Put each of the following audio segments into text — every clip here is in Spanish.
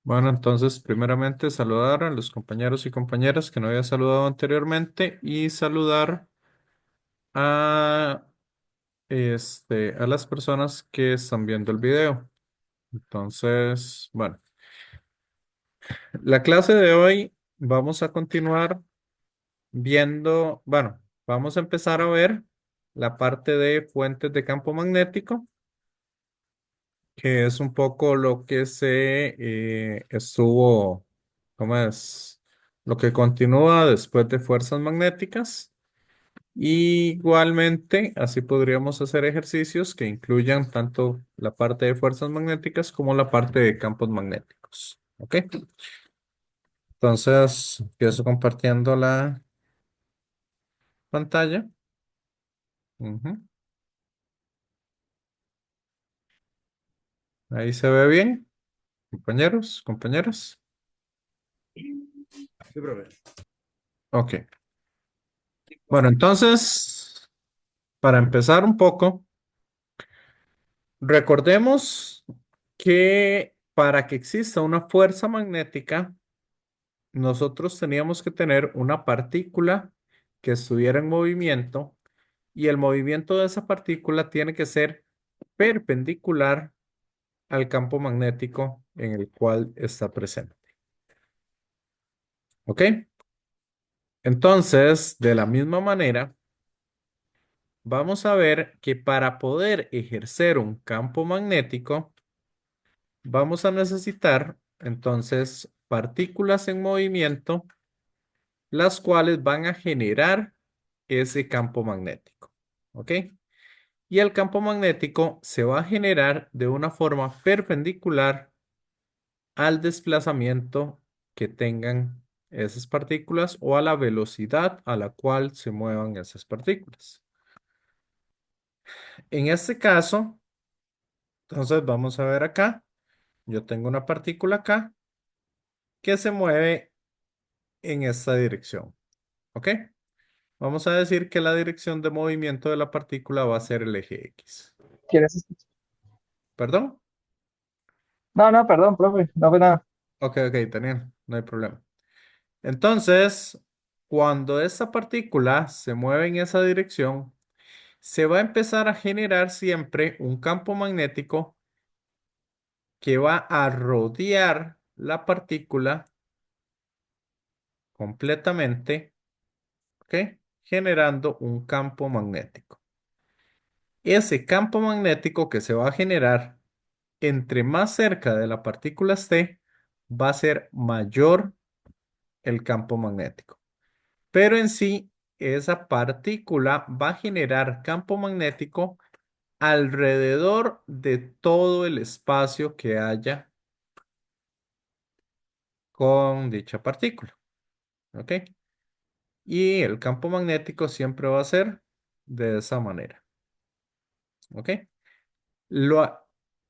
Bueno, entonces, primeramente saludar a los compañeros y compañeras que no había saludado anteriormente y saludar a, a las personas que están viendo el video. Entonces, bueno, la clase de hoy vamos a continuar viendo, bueno, vamos a empezar a ver la parte de fuentes de campo magnético, que es un poco lo que se estuvo, ¿cómo es? Lo que continúa después de fuerzas magnéticas. Igualmente, así podríamos hacer ejercicios que incluyan tanto la parte de fuerzas magnéticas como la parte de campos magnéticos. ¿Ok? Entonces, empiezo compartiendo la pantalla. Ujú. Ahí se ve bien, compañeros, compañeras. Sí, profe. Ok. Bueno, entonces, para empezar un poco, recordemos que para que exista una fuerza magnética, nosotros teníamos que tener una partícula que estuviera en movimiento y el movimiento de esa partícula tiene que ser perpendicular al campo magnético en el cual está presente. ¿Ok? Entonces, de la misma manera, vamos a ver que para poder ejercer un campo magnético, vamos a necesitar entonces partículas en movimiento, las cuales van a generar ese campo magnético. ¿Ok? Y el campo magnético se va a generar de una forma perpendicular al desplazamiento que tengan esas partículas o a la velocidad a la cual se muevan esas partículas. En este caso, entonces vamos a ver acá. Yo tengo una partícula acá que se mueve en esta dirección. ¿Ok? Vamos a decir que la dirección de movimiento de la partícula va a ser el eje X. ¿Quieres escuchar? ¿Perdón? No, no, perdón, profe, no fue nada. Ok, ok, Daniel, no hay problema. Entonces, cuando esta partícula se mueve en esa dirección, se va a empezar a generar siempre un campo magnético que va a rodear la partícula completamente, ¿ok? Generando un campo magnético. Ese campo magnético que se va a generar, entre más cerca de la partícula esté, va a ser mayor el campo magnético. Pero en sí, esa partícula va a generar campo magnético alrededor de todo el espacio que haya con dicha partícula. ¿Ok? Y el campo magnético siempre va a ser de esa manera. ¿Ok? Lo-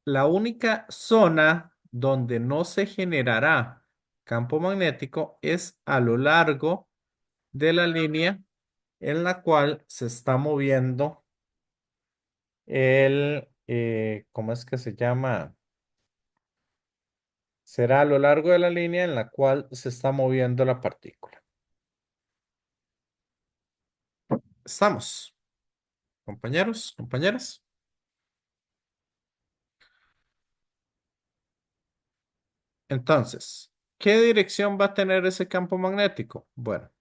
la única zona donde no se generará campo magnético es a lo largo de la línea en la cual se está moviendo ¿cómo es que se llama? Será a lo largo de la línea en la cual se está moviendo la partícula. Estamos, compañeros, compañeras. Entonces, ¿qué dirección va a tener ese campo magnético? Bueno,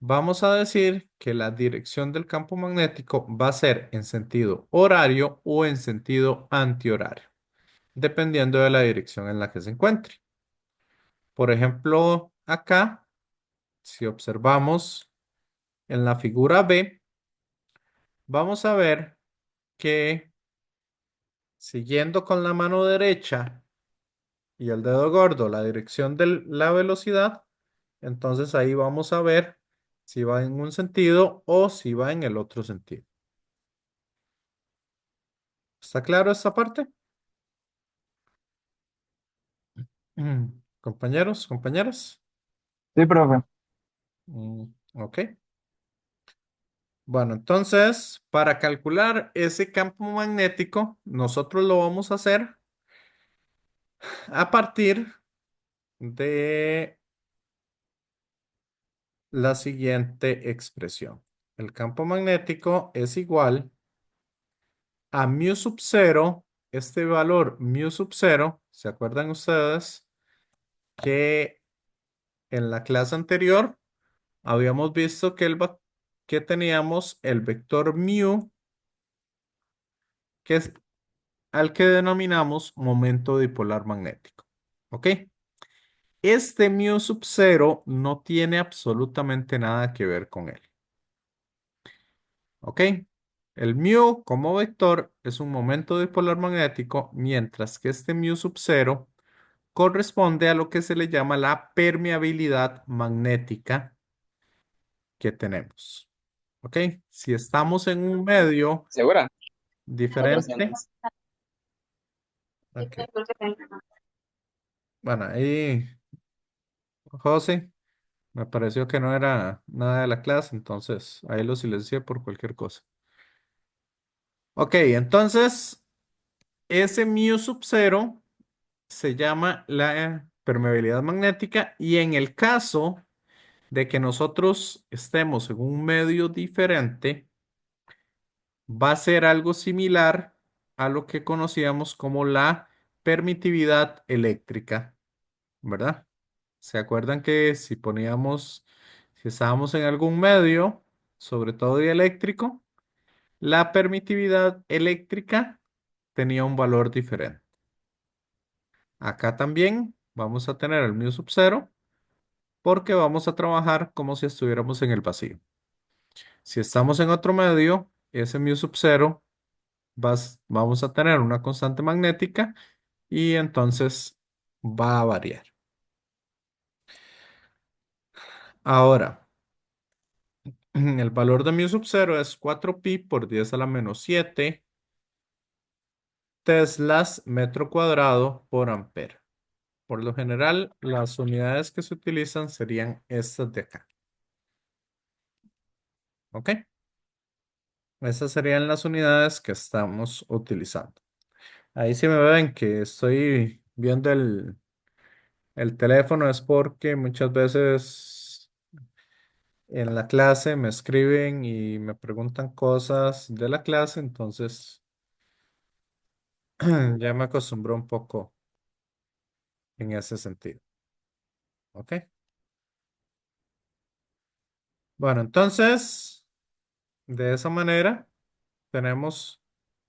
vamos a decir que la dirección del campo magnético va a ser en sentido horario o en sentido antihorario, dependiendo de la dirección en la que se encuentre. Por ejemplo, acá, si observamos en la figura B, vamos a ver que siguiendo con la mano derecha y el dedo gordo la dirección de la velocidad, entonces ahí vamos a ver si va en un sentido o si va en el otro sentido. ¿Está claro esta parte? Compañeros, compañeras. Sí, profe. Ok. Bueno, entonces, para calcular ese campo magnético, nosotros lo vamos a hacer a partir de la siguiente expresión. El campo magnético es igual a mu sub cero. Este valor mu sub cero, ¿se acuerdan ustedes que en la clase anterior habíamos visto que, que teníamos el vector mu, que es al que denominamos momento dipolar magnético? ¿Ok? Este mu sub cero no tiene absolutamente nada que ver con él. ¿Ok? El mu como vector es un momento dipolar magnético, mientras que este mu sub cero corresponde a lo que se le llama la permeabilidad magnética que tenemos. ¿Ok? Si estamos en un medio ¿Segura? diferente, ok. Bueno, ahí, José, me pareció que no era nada de la clase, entonces ahí lo silencié por cualquier cosa. Ok, entonces ese mu sub cero se llama la permeabilidad magnética y en el caso de que nosotros estemos en un medio diferente, va a ser algo similar a lo que conocíamos como la permitividad eléctrica, ¿verdad? ¿Se acuerdan que si estábamos en algún medio, sobre todo dieléctrico, la permitividad eléctrica tenía un valor diferente? Acá también vamos a tener el mu sub cero porque vamos a trabajar como si estuviéramos en el vacío. Si estamos en otro medio, ese mu sub cero vamos a tener una constante magnética y entonces va a variar. Ahora, el valor de mu sub cero es 4pi por 10 a la menos 7 teslas metro cuadrado por ampere. Por lo general, las unidades que se utilizan serían estas de acá. ¿Ok? Esas serían las unidades que estamos utilizando. Ahí si me ven que estoy viendo el teléfono es porque muchas veces en la clase me escriben y me preguntan cosas de la clase, entonces ya me acostumbró un poco en ese sentido. ¿Ok? Bueno, entonces, de esa manera tenemos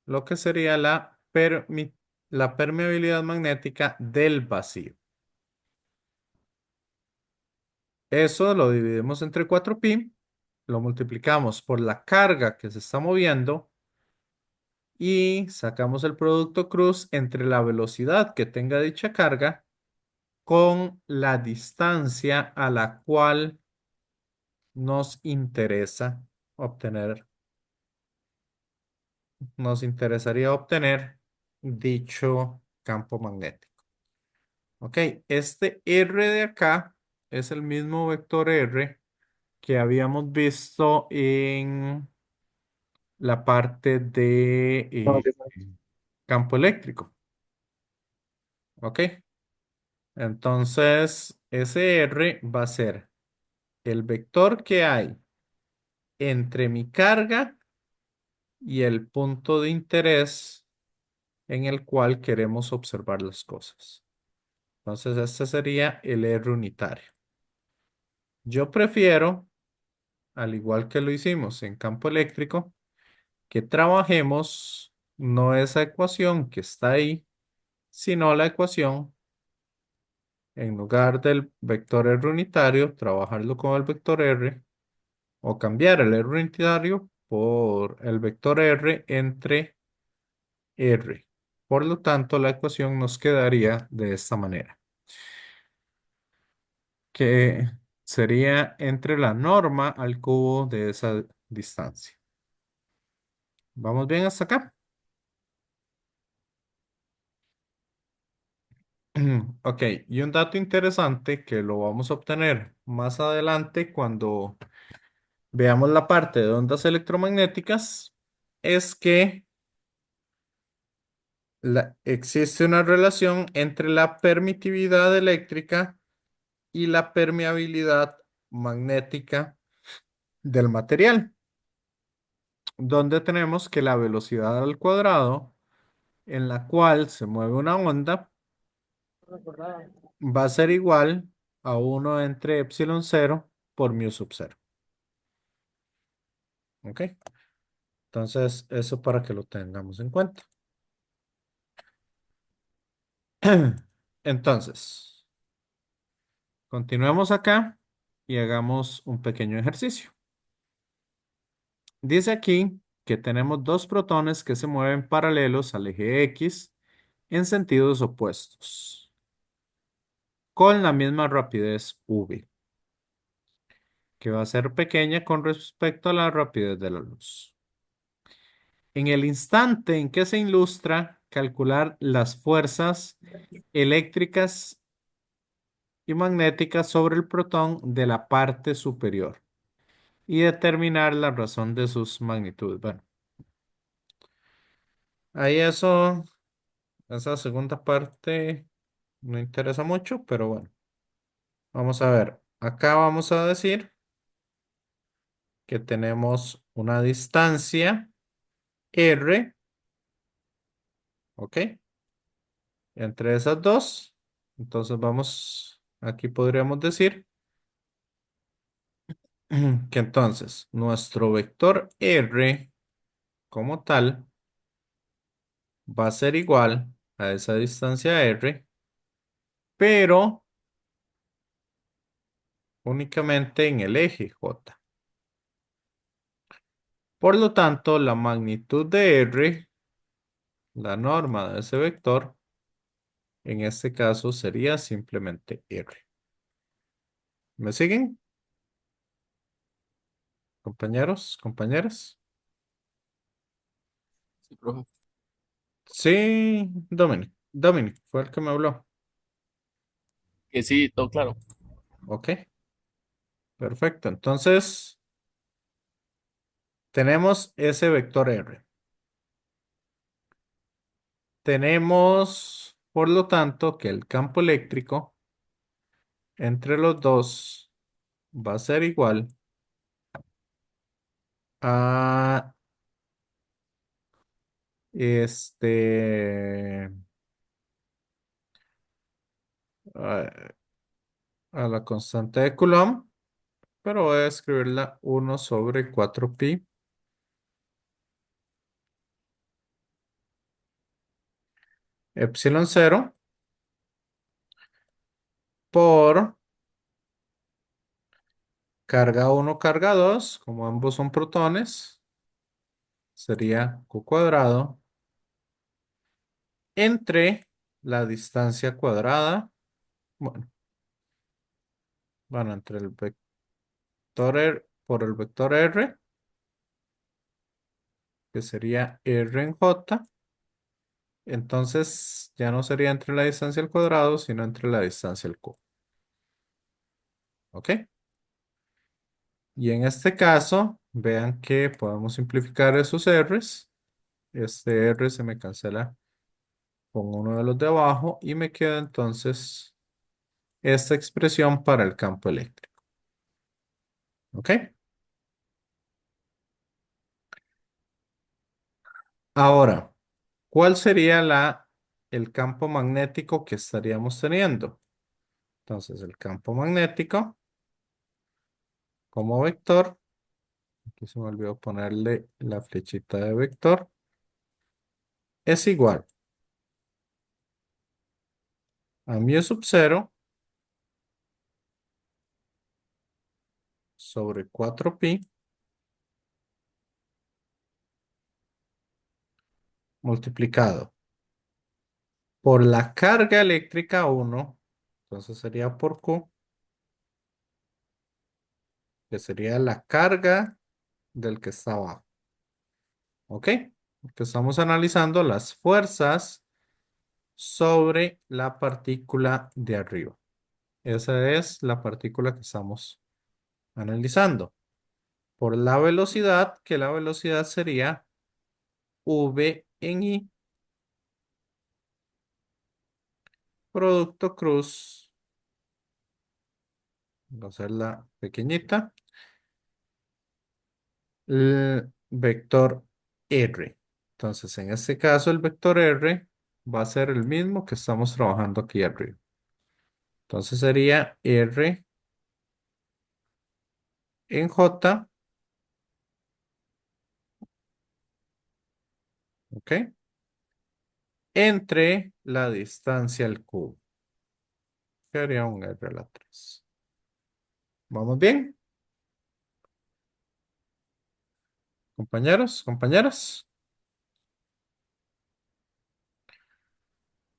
lo que sería la permeabilidad magnética del vacío. Eso lo dividimos entre 4pi, lo multiplicamos por la carga que se está moviendo y sacamos el producto cruz entre la velocidad que tenga dicha carga con la distancia a la cual nos interesa obtener, nos interesaría obtener dicho campo magnético. Ok, este R de acá es el mismo vector R que habíamos visto en la parte de No, sí, sí. campo eléctrico. Ok, entonces ese R va a ser el vector que hay entre mi carga y el punto de interés en el cual queremos observar las cosas. Entonces, este sería el R unitario. Yo prefiero, al igual que lo hicimos en campo eléctrico, que trabajemos no esa ecuación que está ahí, sino la ecuación, en lugar del vector R unitario, trabajarlo con el vector R o cambiar el R unitario por el vector R entre R. Por lo tanto, la ecuación nos quedaría de esta manera, que sería entre la norma al cubo de esa distancia. ¿Vamos bien hasta acá? Ok, y un dato interesante que lo vamos a obtener más adelante cuando veamos la parte de ondas electromagnéticas es que existe una relación entre la permitividad eléctrica y la permeabilidad magnética del material, donde tenemos que la velocidad al cuadrado en la cual se mueve una onda va a ser igual a uno entre epsilon cero por mu sub cero. ¿Ok? Entonces, eso para que lo tengamos en cuenta. Entonces, continuemos acá y hagamos un pequeño ejercicio. Dice aquí que tenemos dos protones que se mueven paralelos al eje X en sentidos opuestos, con la misma rapidez v, que va a ser pequeña con respecto a la rapidez de la luz. En el instante en que se ilustra, calcular las fuerzas eléctricas y magnéticas sobre el protón de la parte superior y determinar la razón de sus magnitudes. Bueno, ahí eso, esa segunda parte no interesa mucho, pero bueno, vamos a ver. Acá vamos a decir que tenemos una distancia R, ¿ok? Entre esas dos. Entonces vamos, aquí podríamos decir que entonces nuestro vector R como tal va a ser igual a esa distancia R, pero únicamente en el eje J. Por lo tanto, la magnitud de R, la norma de ese vector, en este caso sería simplemente R. ¿Me siguen, compañeros, compañeras? Sí, profe. Sí, Dominic. Dominic fue el que me habló. Que sí, todo claro. Ok, perfecto. Entonces, tenemos ese vector R. Tenemos, por lo tanto, que el campo eléctrico entre los dos va a ser igual a este a, a la constante de Coulomb, pero voy a escribirla 1/4pi epsilon cero por carga uno carga 2 como ambos son protones, sería Q cuadrado entre la distancia cuadrada, bueno, entre el vector R por el vector R, que sería R en J. Entonces ya no sería entre la distancia al cuadrado, sino entre la distancia al cubo. ¿Ok? Y en este caso, vean que podemos simplificar esos R's. Este R se me cancela con uno de los de abajo y me queda entonces esta expresión para el campo eléctrico. ¿Ok? Ahora, ¿cuál sería el campo magnético que estaríamos teniendo? Entonces, el campo magnético como vector, aquí se me olvidó ponerle la flechita de vector, es igual a mu sub 0 sobre 4pi multiplicado por la carga eléctrica 1, entonces sería por Q, que sería la carga del que está abajo. ¿Ok? Porque estamos analizando las fuerzas sobre la partícula de arriba. Esa es la partícula que estamos analizando. Por la velocidad, que la velocidad sería v en i, producto cruz Voy a hacerla pequeñita. El vector R. Entonces, en este caso, el vector R va a ser el mismo que estamos trabajando aquí arriba. Entonces sería R en J, ¿ok? Entre la distancia al cubo. Quedaría un R a la 3. ¿Vamos bien, compañeros, compañeras?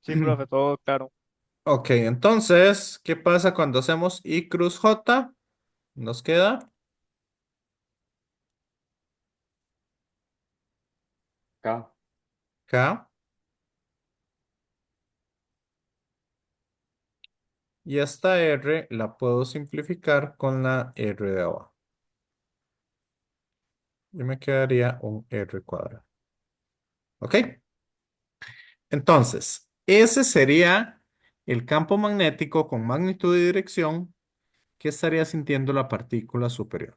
Sí, profe, todo claro. Ok, entonces, ¿qué pasa cuando hacemos I cruz J? Nos queda K. K y esta R la puedo simplificar con la R de abajo. Y me quedaría un R cuadrado. ¿Ok? Entonces, ese sería el campo magnético con magnitud y dirección que estaría sintiendo la partícula superior.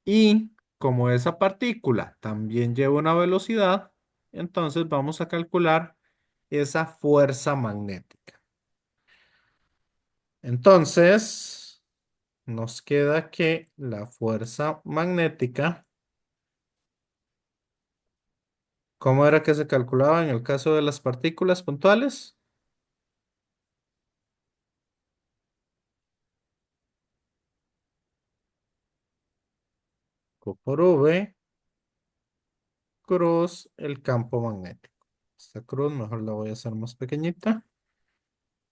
Y como esa partícula también lleva una velocidad, entonces vamos a calcular esa fuerza magnética. Entonces, nos queda que la fuerza magnética, ¿cómo era que se calculaba en el caso de las partículas puntuales? Q por V cruz el campo magnético. Esta cruz mejor la voy a hacer más pequeñita.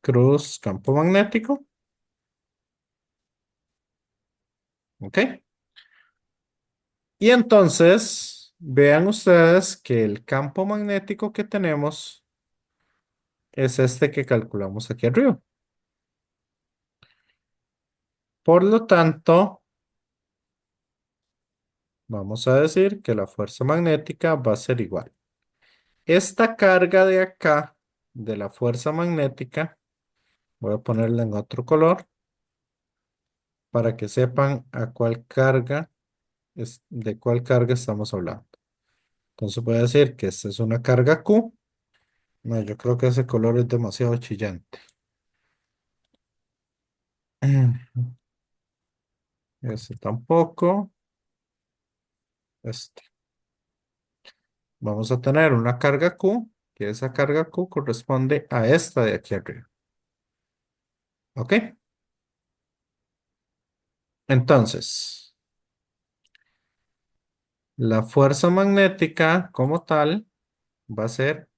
Cruz campo magnético. ¿Ok? Y entonces, vean ustedes que el campo magnético que tenemos es este que calculamos aquí arriba. Por lo tanto, vamos a decir que la fuerza magnética va a ser igual. Esta carga de acá, de la fuerza magnética, voy a ponerla en otro color para que sepan a cuál carga de cuál carga estamos hablando. Entonces voy a decir que esta es una carga Q. No, yo creo que ese color es demasiado chillante. Este tampoco. Este. Vamos a tener una carga Q, que esa carga Q corresponde a esta de aquí arriba. ¿Ok? Entonces, la fuerza magnética como tal va a ser,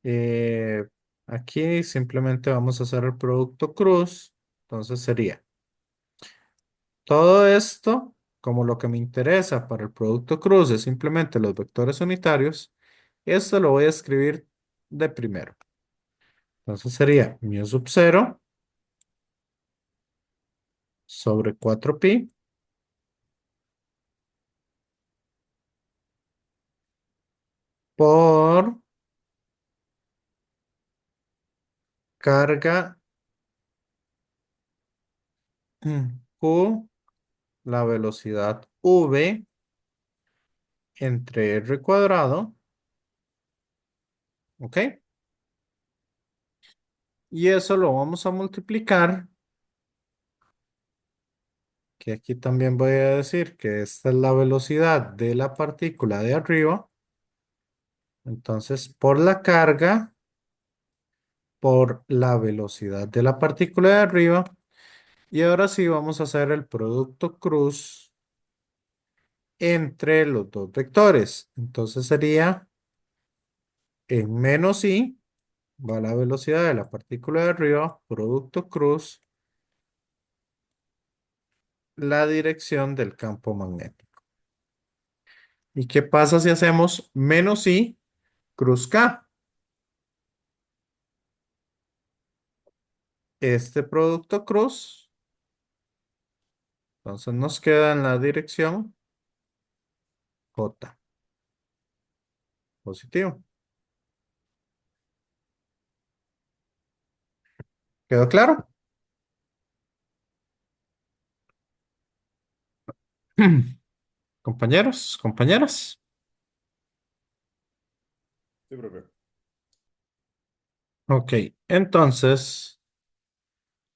eh, aquí simplemente vamos a hacer el producto cruz. Entonces sería todo esto, como lo que me interesa para el producto cruz es simplemente los vectores unitarios, esto lo voy a escribir de primero. Entonces sería mu sub 0 sobre 4pi por carga Q, la velocidad v entre r cuadrado, ¿ok? Y eso lo vamos a multiplicar, que aquí también voy a decir que esta es la velocidad de la partícula de arriba. Entonces, por la carga, por la velocidad de la partícula de arriba. Y ahora sí vamos a hacer el producto cruz entre los dos vectores. Entonces sería en menos i, va la velocidad de la partícula de arriba, producto cruz, la dirección del campo magnético. ¿Y qué pasa si hacemos menos i cruz k? Este producto cruz, entonces nos queda en la dirección J, positivo. ¿Quedó claro? Compañeros, compañeras. Sí, profe. Ok, entonces,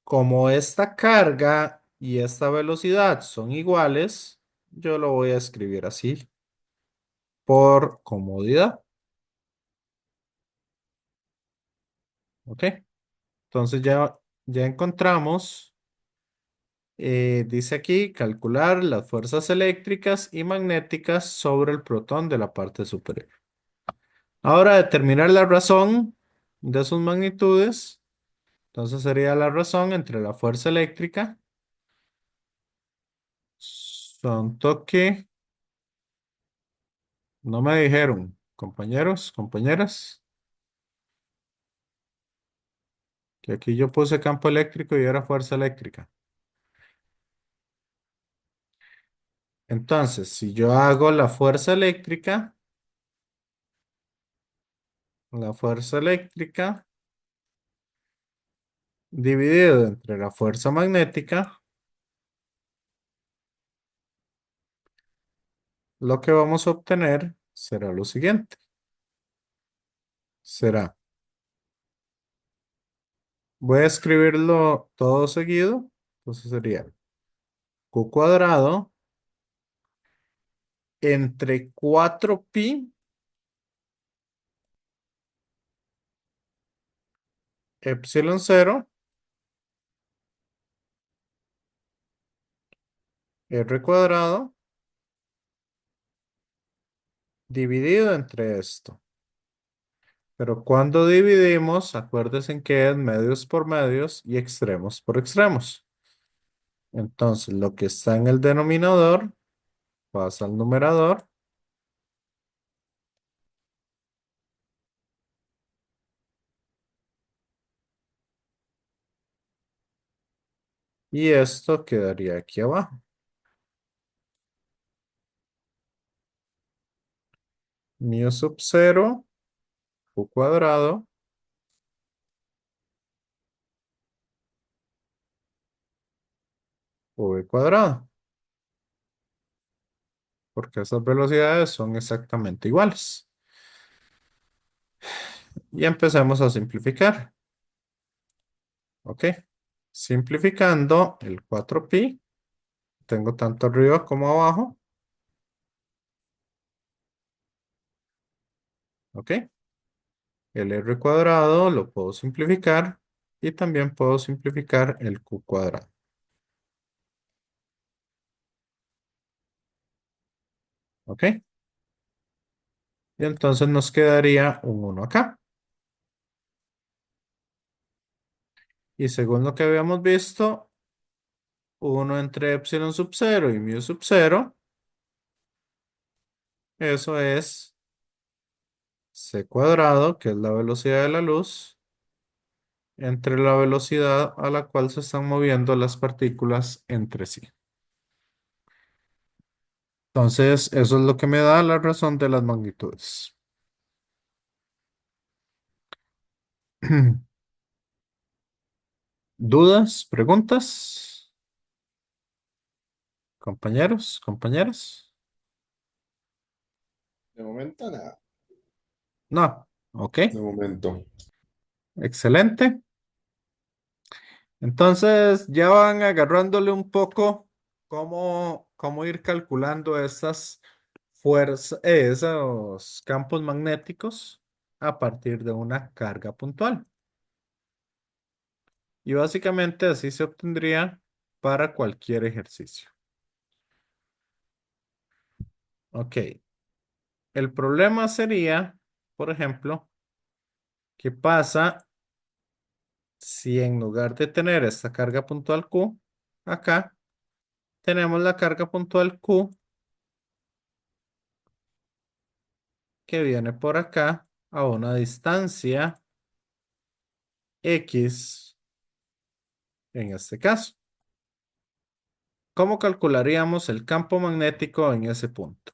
como esta carga y esta velocidad son iguales, yo lo voy a escribir así por comodidad. Ok, entonces ya encontramos, dice aquí, calcular las fuerzas eléctricas y magnéticas sobre el protón de la parte superior. Ahora, determinar la razón de sus magnitudes. Entonces sería la razón entre la fuerza eléctrica, son toque, no me dijeron, compañeros, compañeras, que aquí yo puse campo eléctrico y era fuerza eléctrica. Entonces, si yo hago la fuerza eléctrica dividido entre la fuerza magnética, lo que vamos a obtener será lo siguiente. Será, voy a escribirlo todo seguido. Entonces sería Q cuadrado entre 4pi epsilon cero r cuadrado dividido entre esto. Pero cuando dividimos, acuérdense en que es medios por medios y extremos por extremos. Entonces, lo que está en el denominador pasa al numerador y esto quedaría aquí abajo. Mu sub 0, Q cuadrado, V cuadrado, porque esas velocidades son exactamente iguales. Y empecemos a simplificar. ¿Ok? Simplificando el 4pi, tengo tanto arriba como abajo. ¿Ok? El r cuadrado lo puedo simplificar y también puedo simplificar el q cuadrado. ¿Ok? Y entonces nos quedaría un 1 acá. Y según lo que habíamos visto, 1 entre epsilon sub 0 y mu sub 0, eso es c cuadrado, que es la velocidad de la luz, entre la velocidad a la cual se están moviendo las partículas entre sí. Entonces, eso es lo que me da la razón de las magnitudes. ¿Dudas? ¿Preguntas? Compañeros, compañeras. De momento, nada. No. Ok. De momento. Excelente. Entonces ya van agarrándole un poco cómo ir calculando esas fuerzas, esos campos magnéticos a partir de una carga puntual. Y básicamente así se obtendría para cualquier ejercicio. Ok. El problema sería, por ejemplo, ¿qué pasa si en lugar de tener esta carga puntual Q, acá tenemos la carga puntual Q que viene por acá a una distancia X en este caso? ¿Cómo calcularíamos el campo magnético en ese punto?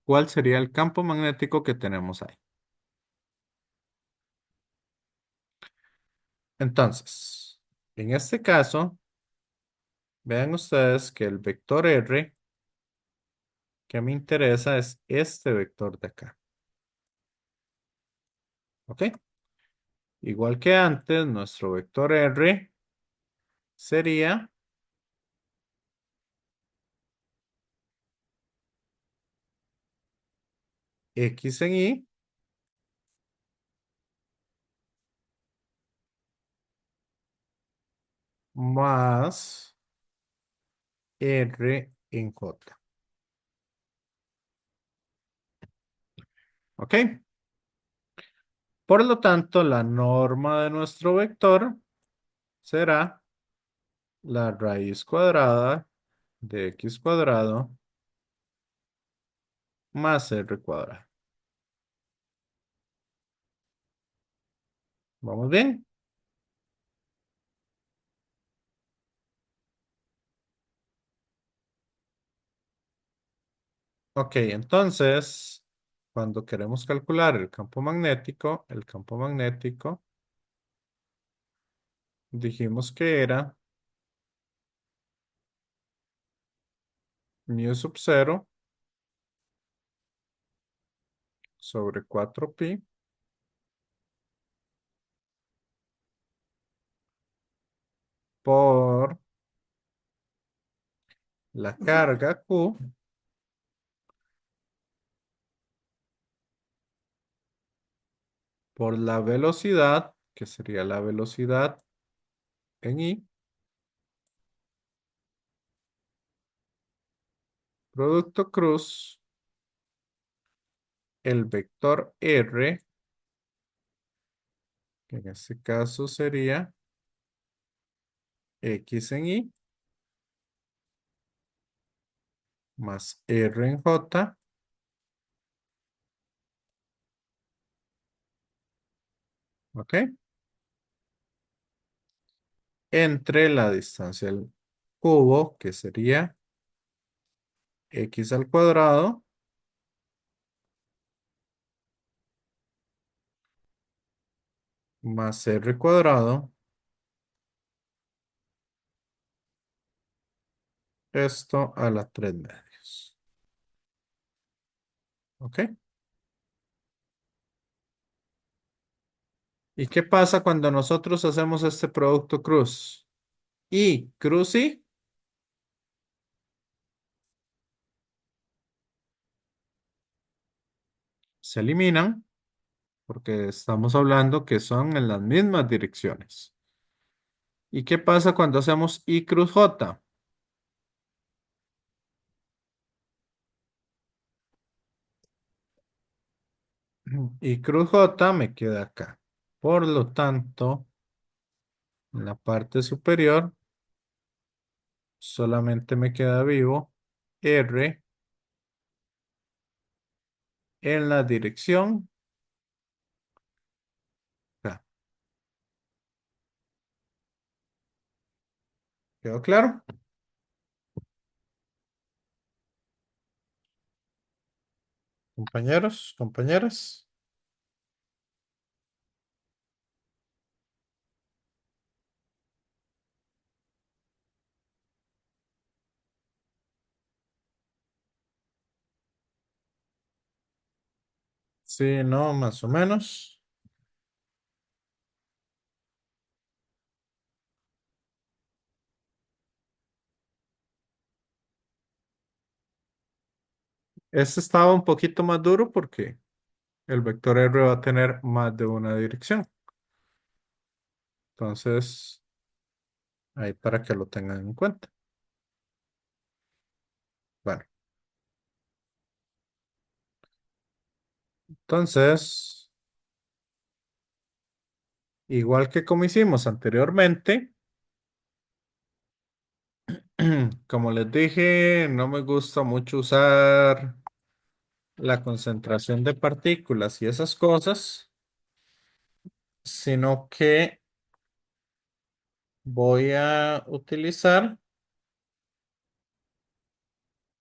¿Cuál sería el campo magnético que tenemos ahí? Entonces, en este caso, vean ustedes que el vector R que me interesa es este vector de acá. ¿Ok? Igual que antes, nuestro vector R sería X en Y más R en J. ¿Ok? Por lo tanto, la norma de nuestro vector será la raíz cuadrada de X cuadrado más R cuadrado. ¿Vamos bien? Ok, entonces, cuando queremos calcular el campo magnético, dijimos que era mu sub 0 sobre 4pi por la carga Q por la velocidad, que sería la velocidad en I, producto cruz, el vector R, que en este caso sería X en Y, más R en J, ¿ok? Entre la distancia al cubo, que sería X al cuadrado, más R cuadrado, esto a la 3 medios, ¿ok? ¿Y qué pasa cuando nosotros hacemos este producto cruz? Y cruz y se eliminan porque estamos hablando que son en las mismas direcciones. ¿Y qué pasa cuando hacemos I cruz J? I cruz J me queda acá. Por lo tanto, en la parte superior solamente me queda vivo R en la dirección K. ¿Quedó claro? Compañeros, compañeras. Sí, no, más o menos. Este estaba un poquito más duro porque el vector R va a tener más de una dirección. Entonces, ahí para que lo tengan en cuenta. Bueno, entonces, igual que como hicimos anteriormente, como les dije, no me gusta mucho usar la concentración de partículas y esas cosas, sino que voy a utilizar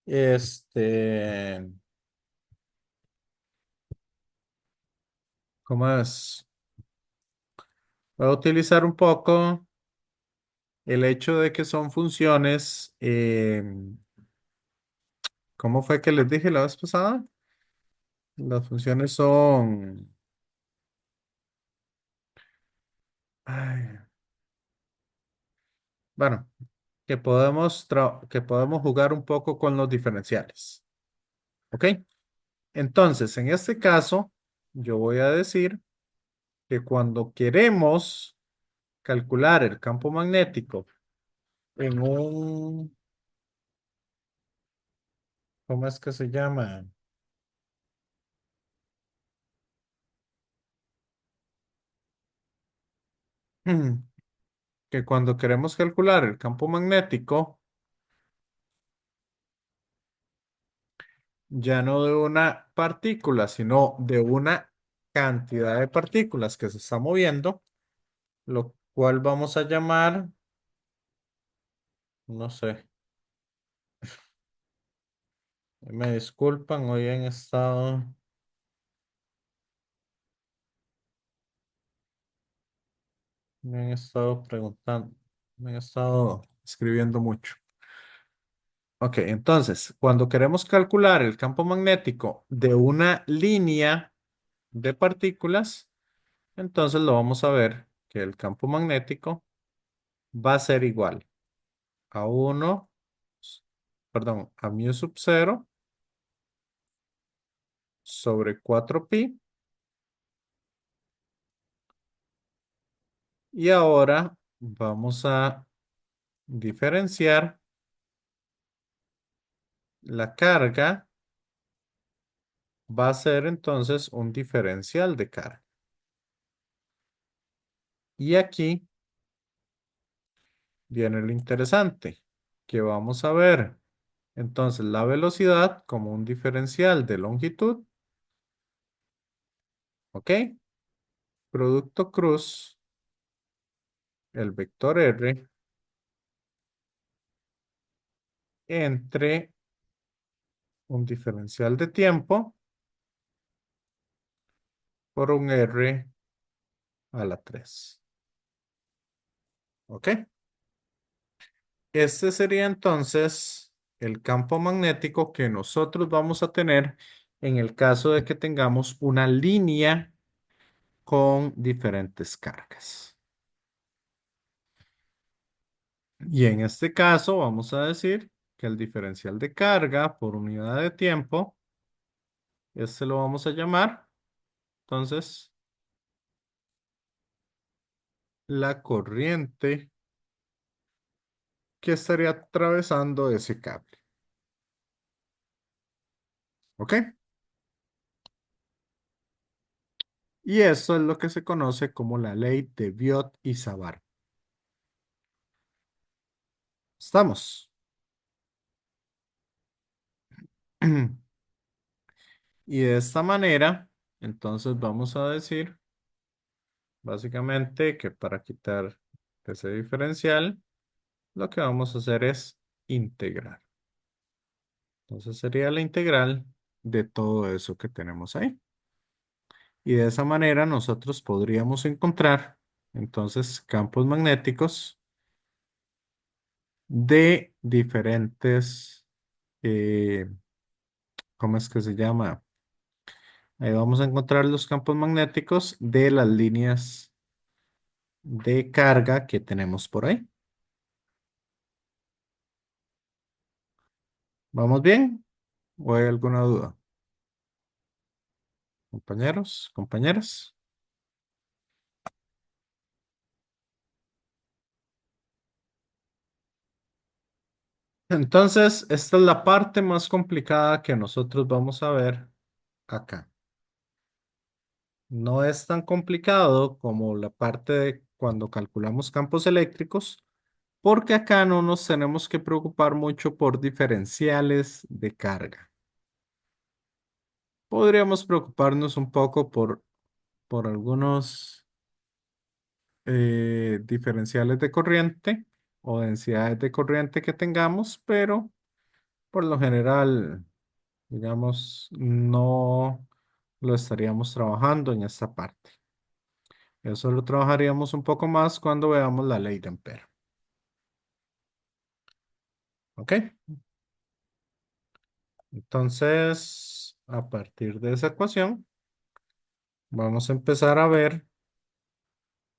este ¿Cómo es? Voy a utilizar un poco el hecho de que son funciones. ¿Cómo fue que les dije la vez pasada? Las funciones son. Ay, bueno, que podemos jugar un poco con los diferenciales. ¿Ok? Entonces, en este caso, yo voy a decir que cuando queremos calcular el campo magnético en un, ¿cómo es que se llama? Que cuando queremos calcular el campo magnético, ya no de una partícula, sino de una cantidad de partículas que se está moviendo, lo cual vamos a llamar, no sé, me disculpan, hoy me han estado preguntando, me han estado escribiendo mucho. Ok, entonces, cuando queremos calcular el campo magnético de una línea de partículas, entonces lo vamos a ver que el campo magnético va a ser igual a uno, perdón, a mu sub 0 sobre 4pi. Y ahora vamos a diferenciar la carga. Va a ser entonces un diferencial de carga. Y aquí viene lo interesante, que vamos a ver entonces la velocidad como un diferencial de longitud, ¿ok? Producto cruz, el vector R, entre un diferencial de tiempo por un R a la 3, ¿ok? Este sería entonces el campo magnético que nosotros vamos a tener en el caso de que tengamos una línea con diferentes cargas. Y en este caso vamos a decir que el diferencial de carga por unidad de tiempo, este lo vamos a llamar, entonces, la corriente que estaría atravesando ese cable. ¿Ok? Y eso es lo que se conoce como la ley de Biot y Savart. ¿Estamos? Y de esta manera, entonces vamos a decir básicamente que para quitar ese diferencial, lo que vamos a hacer es integrar. Entonces sería la integral de todo eso que tenemos ahí. Y de esa manera nosotros podríamos encontrar entonces campos magnéticos de diferentes, eh, ¿cómo es que se llama? Ahí vamos a encontrar los campos magnéticos de las líneas de carga que tenemos por ahí. ¿Vamos bien? ¿O hay alguna duda? Compañeros, compañeras. Entonces, esta es la parte más complicada que nosotros vamos a ver acá. No es tan complicado como la parte de cuando calculamos campos eléctricos, porque acá no nos tenemos que preocupar mucho por diferenciales de carga. Podríamos preocuparnos un poco por algunos diferenciales de corriente o densidades de corriente que tengamos, pero por lo general, digamos, no lo estaríamos trabajando en esta parte. Eso lo trabajaríamos un poco más cuando veamos la ley de Ampere. ¿Ok? Entonces, a partir de esa ecuación, vamos a empezar a ver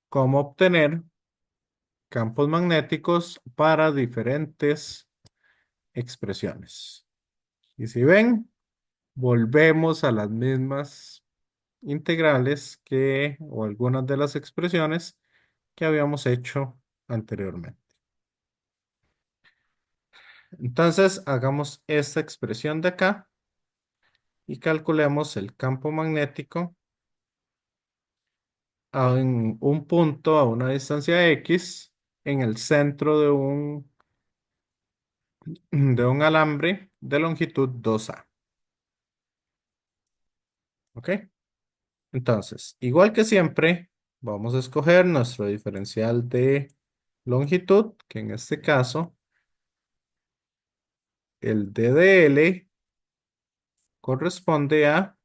cómo obtener campos magnéticos para diferentes expresiones. Y si ven, volvemos a las mismas integrales o algunas de las expresiones que habíamos hecho anteriormente. Entonces, hagamos esta expresión de acá y calculemos el campo magnético en un punto a una distancia X en el centro de un alambre de longitud 2A. ¿Ok? Entonces, igual que siempre, vamos a escoger nuestro diferencial de longitud, que en este caso, el d de L corresponde a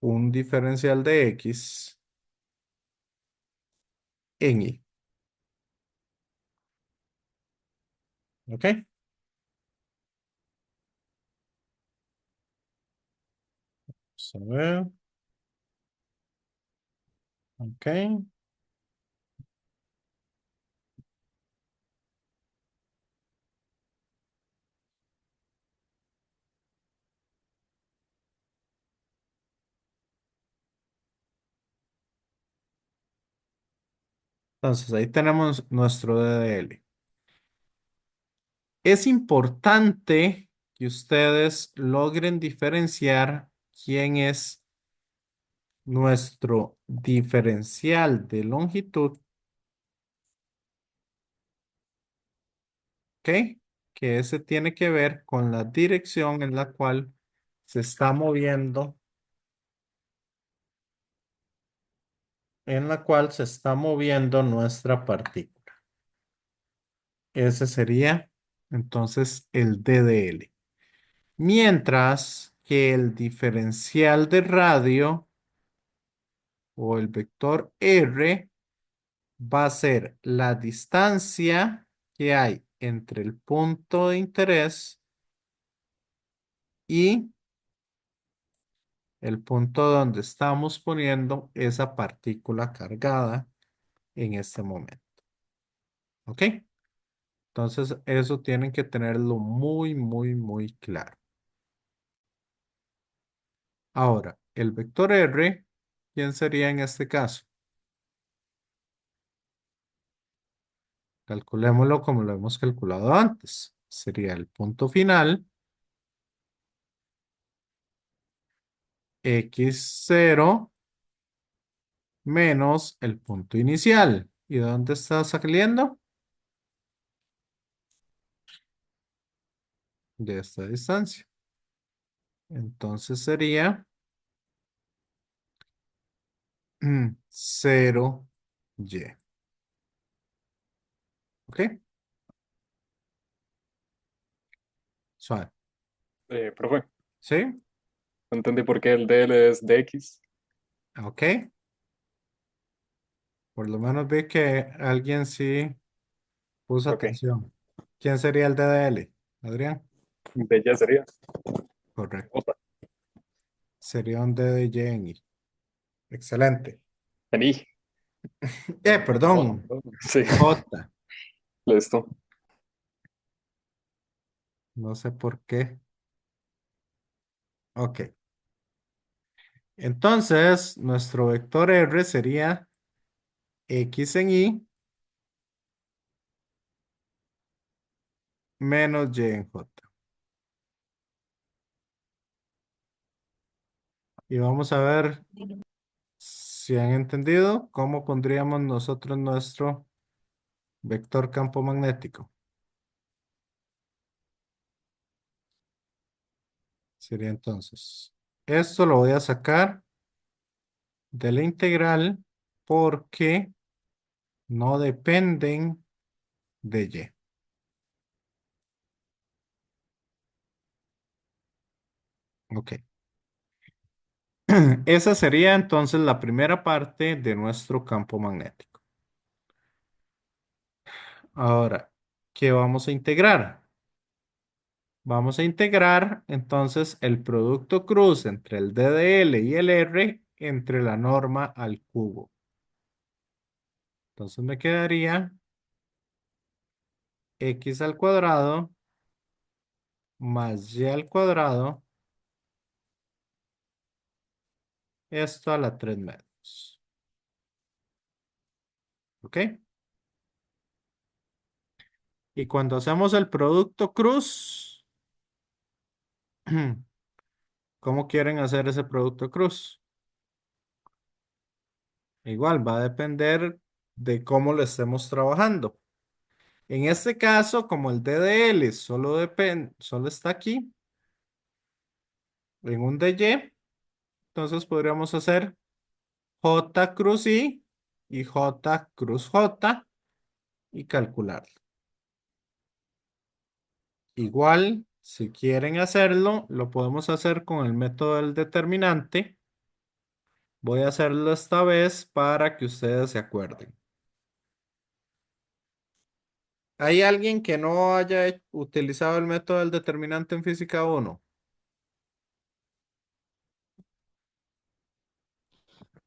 un diferencial de X en Y. ¿Ok? Vamos a ver. Ok. Entonces, ahí tenemos nuestro d de L. Es importante que ustedes logren diferenciar quién es nuestro diferencial de longitud, ¿ok? Que ese tiene que ver con la dirección en la cual se está moviendo, nuestra partícula. Ese sería entonces el d de L. Mientras que el diferencial de radio o el vector R va a ser la distancia que hay entre el punto de interés y el punto donde estamos poniendo esa partícula cargada en este momento. ¿Ok? Entonces, eso tienen que tenerlo muy, muy, muy claro. Ahora, el vector R, ¿quién sería en este caso? Calculémoslo como lo hemos calculado antes. Sería el punto final, x0 menos el punto inicial. ¿Y de dónde está saliendo? De esta distancia. Entonces sería 0y. ¿Ok? Suave. Profe, ¿Sí? no entendí por qué el DL es DX. ¿Ok? Por lo menos vi que alguien sí puso Ok, atención. ¿Quién sería el DDL? Adrián. de ya sería. Correcto. Opa, Sería un DDY en Y. Excelente. vení. Perdón. Sí, J. listo. No sé por qué. Ok. Entonces, nuestro vector R sería X en Y menos Y en J. Y vamos a ver si han entendido cómo pondríamos nosotros nuestro vector campo magnético. Sería entonces, esto lo voy a sacar de la integral porque no dependen de Y. Ok. Esa sería entonces la primera parte de nuestro campo magnético. Ahora, ¿qué vamos a integrar? Vamos a integrar entonces el producto cruz entre el DDL y el R entre la norma al cubo. Entonces me quedaría x al cuadrado más y al cuadrado, esto a la 3 metros. ¿Ok? Y cuando hacemos el producto cruz, ¿cómo quieren hacer ese producto cruz? Igual va a depender de cómo lo estemos trabajando. En este caso, como el DDL solo está aquí, en un DY, entonces podríamos hacer J cruz I y J cruz J y calcularlo. Igual, si quieren hacerlo, lo podemos hacer con el método del determinante. Voy a hacerlo esta vez para que ustedes se acuerden. ¿Hay alguien que no haya utilizado el método del determinante en física 1?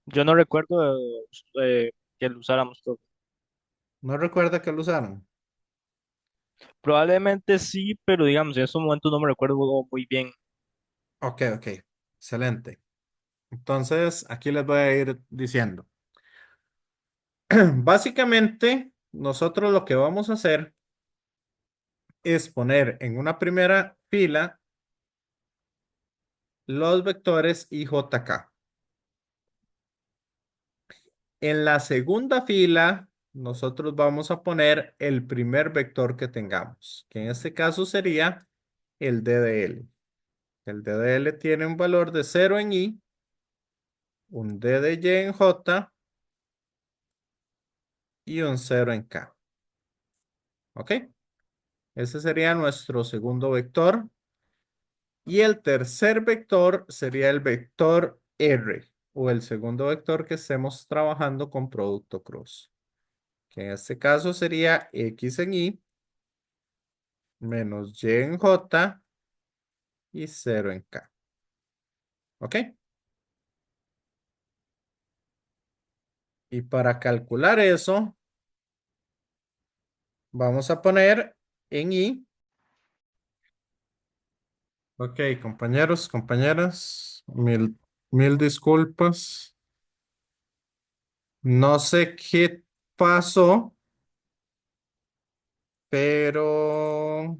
Yo no recuerdo que lo usáramos todo. ¿No recuerda que lo usaron? Probablemente sí, pero digamos, en estos momentos no me recuerdo muy bien. Ok, ok. Excelente. Entonces, aquí les voy a ir diciendo. Básicamente, nosotros lo que vamos a hacer es poner en una primera fila los vectores IJK. En la segunda fila, nosotros vamos a poner el primer vector que tengamos, que en este caso sería el DDL. El DDL tiene un valor de 0 en I, un D de Y en J y un 0 en K. ¿Ok? Ese sería nuestro segundo vector. Y el tercer vector sería el vector R, o el segundo vector que estemos trabajando con producto cross, que en este caso sería X en Y menos Y en J y 0 en K. ¿Ok? Y para calcular eso, vamos a poner en Y. Ok, compañeros, compañeras, mil disculpas. No sé qué pasó, pero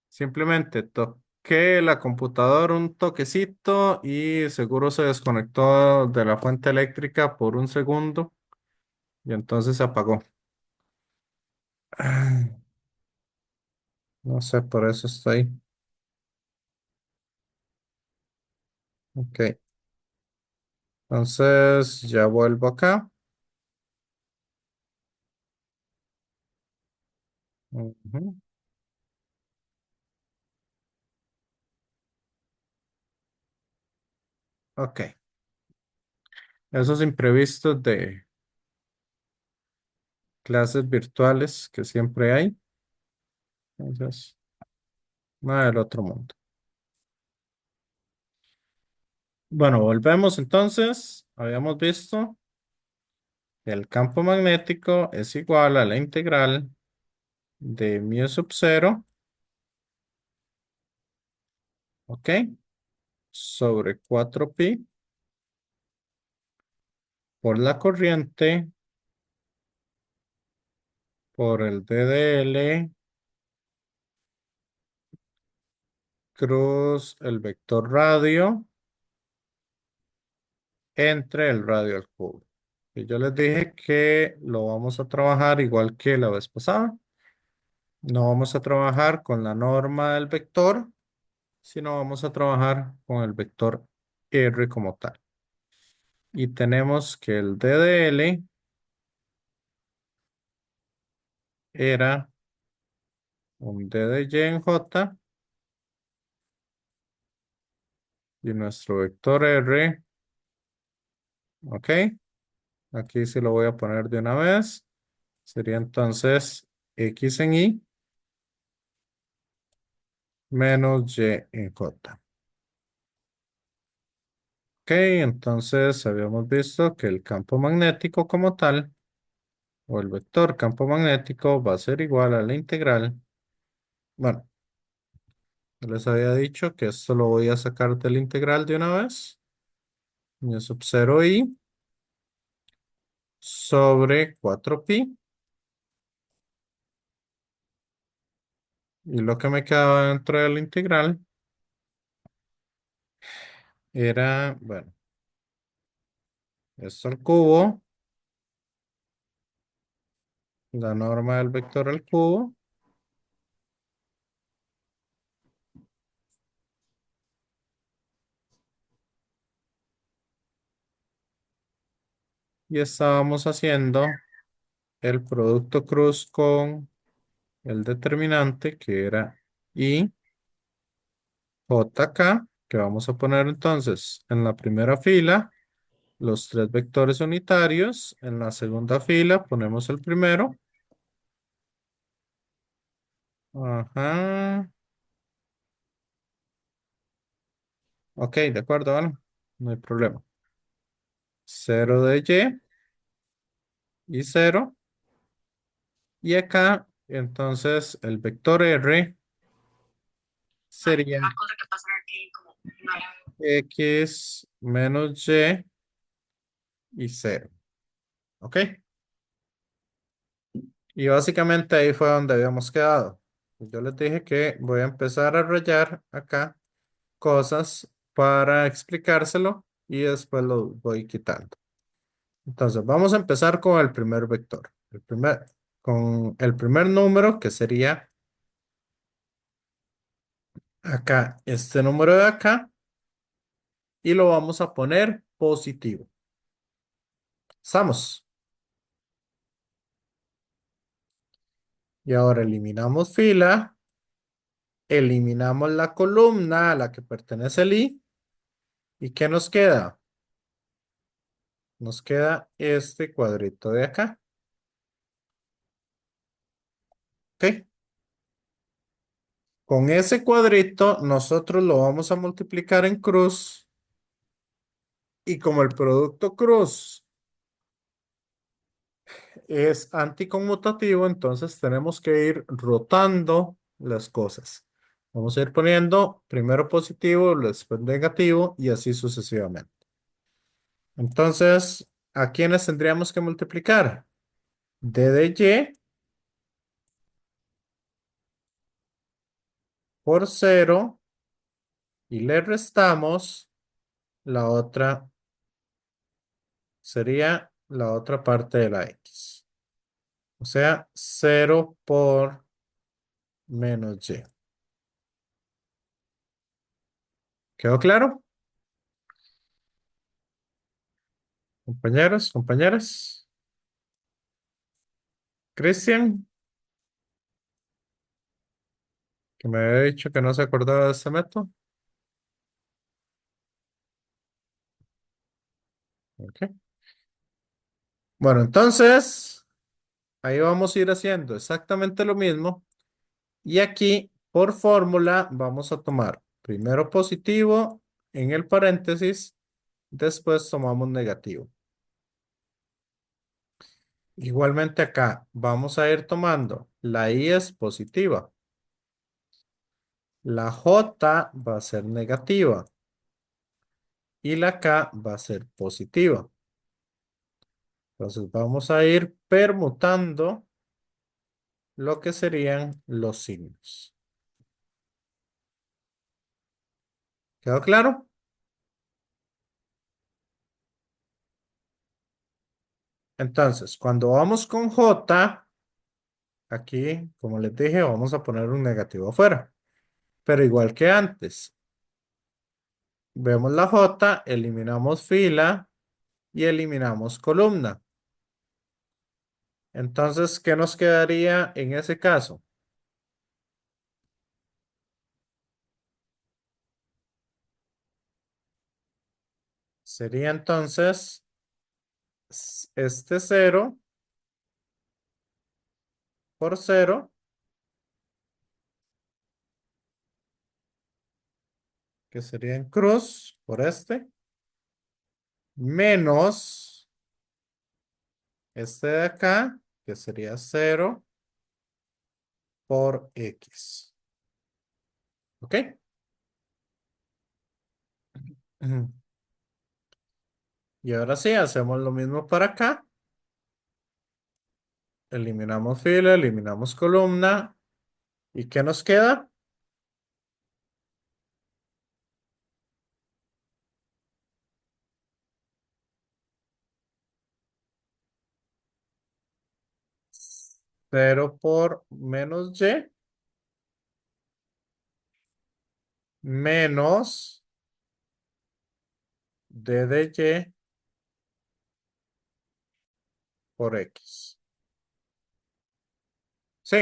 simplemente toqué la computadora un toquecito y seguro se desconectó de la fuente eléctrica por un segundo y entonces se apagó. Ay, no sé, por eso estoy. Ok, entonces ya vuelvo acá. Ujú. Ok, esos imprevistos de clases virtuales que siempre hay. Entonces, nada del otro mundo. Bueno, volvemos entonces. Habíamos visto que el campo magnético es igual a la integral de mu sub 0, ¿ok? Sobre 4pi por la corriente por el DDL cruz el vector radio entre el radio al cubo. Y yo les dije que lo vamos a trabajar igual que la vez pasada. No vamos a trabajar con la norma del vector, sino vamos a trabajar con el vector R como tal. Y tenemos que el DDL era un D de Y en J y nuestro vector R, ok, aquí sí lo voy a poner de una vez, sería entonces X en Y menos Y en J. Ok, entonces habíamos visto que el campo magnético como tal, o el vector campo magnético va a ser igual a la integral. Bueno, les había dicho que esto lo voy a sacar de la integral de una vez. Y sub 0 I sobre 4pi. Y lo que me quedaba dentro de la integral era, bueno, esto al cubo, la norma del vector al cubo, y estábamos haciendo el producto cruz con el determinante que era I JK, que vamos a poner entonces en la primera fila los tres vectores unitarios, en la segunda fila ponemos el primero. Ajá. Ok, de acuerdo, ¿vale? No hay problema. 0 de y 0. Y acá, entonces, el vector R sería X menos y 0. ¿Ok? Y básicamente ahí fue donde habíamos quedado. Yo les dije que voy a empezar a rayar acá cosas para explicárselo y después lo voy quitando. Entonces, vamos a empezar con el primer vector. Con el primer número que sería acá, este número de acá, y lo vamos a poner positivo. Estamos. Y ahora eliminamos fila, eliminamos la columna a la que pertenece el I. ¿Y qué nos queda? Nos queda este cuadrito de acá. ¿Ok? Con ese cuadrito nosotros lo vamos a multiplicar en cruz. Y como el producto cruz es anticonmutativo, entonces tenemos que ir rotando las cosas. Vamos a ir poniendo primero positivo, después negativo y así sucesivamente. Entonces, ¿a quiénes tendríamos que multiplicar? D de Y por 0 y le restamos la otra, sería la otra parte de la X. O sea, 0 por menos Y. ¿Quedó claro? Compañeros, compañeras. Cristian, que me había dicho que no se acordaba de este método. Ok. Bueno, entonces, ahí vamos a ir haciendo exactamente lo mismo. Y aquí, por fórmula, vamos a tomar primero positivo en el paréntesis, después tomamos negativo. Igualmente acá, vamos a ir tomando, la I es positiva. La J va a ser negativa. Y la K va a ser positiva. Entonces vamos a ir permutando lo que serían los signos. ¿Quedó claro? Entonces, cuando vamos con J, aquí, como les dije, vamos a poner un negativo afuera. Pero igual que antes, vemos la J, eliminamos fila y eliminamos columna. Entonces, ¿qué nos quedaría en ese caso? Sería entonces este cero por cero, que sería en cruz por este, menos este de acá, que sería cero por X. ¿Ok? Ujú. Y ahora sí, hacemos lo mismo para acá. Eliminamos fila, eliminamos columna. ¿Y qué nos queda? Cero por menos Y menos D de Y por X. Sí,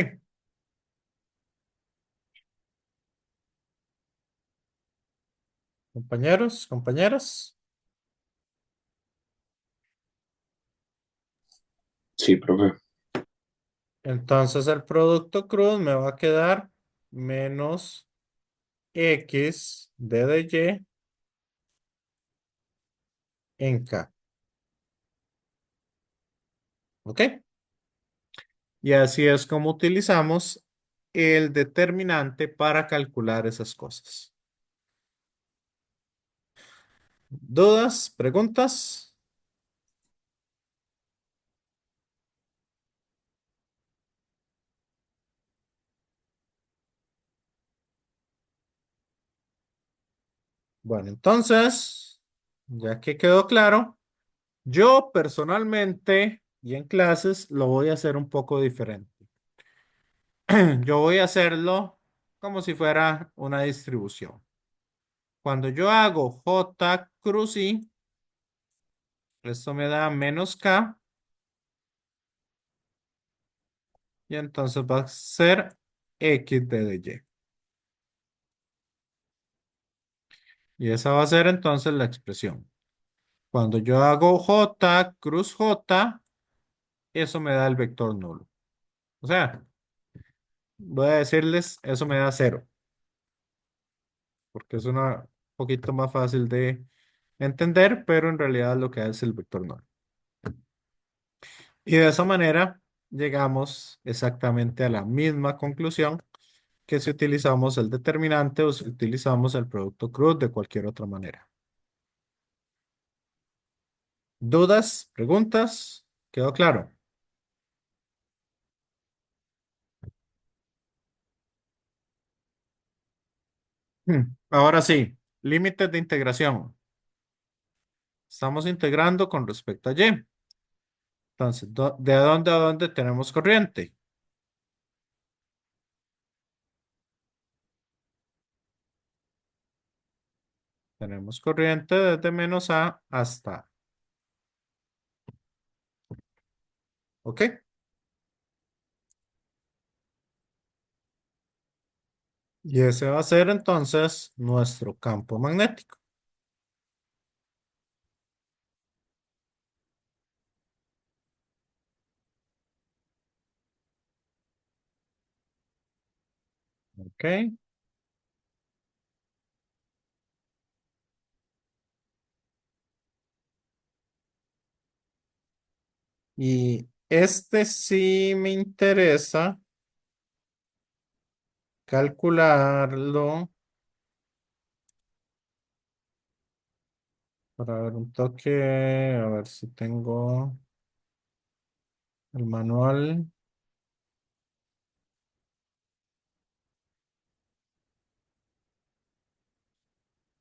compañeros, compañeras. Sí, profe. Entonces el producto cruz me va a quedar menos X D de Y en K. ¿Ok? Y así es como utilizamos el determinante para calcular esas cosas. ¿Dudas? ¿Preguntas? Bueno, entonces, ya que quedó claro, yo personalmente y en clases lo voy a hacer un poco diferente. Yo voy a hacerlo como si fuera una distribución. Cuando yo hago J cruz I, esto me da menos K y entonces va a ser X de Y. Y esa va a ser entonces la expresión. Cuando yo hago J cruz J, eso me da el vector nulo. O sea, voy a decirles, eso me da cero, porque es una poquito más fácil de entender, pero en realidad lo que es el vector nulo. Y de esa manera llegamos exactamente a la misma conclusión que si utilizamos el determinante o si utilizamos el producto cruz de cualquier otra manera. ¿Dudas? ¿Preguntas? ¿Quedó claro? Ahora sí, límites de integración. Estamos integrando con respecto a Y. Entonces, ¿de dónde a dónde tenemos corriente? Tenemos corriente desde menos A hasta A. ¿Ok? Y ese va a ser entonces nuestro campo magnético. ¿Ok? Y este sí me interesa calcularlo para ver un toque, a ver si tengo el manual.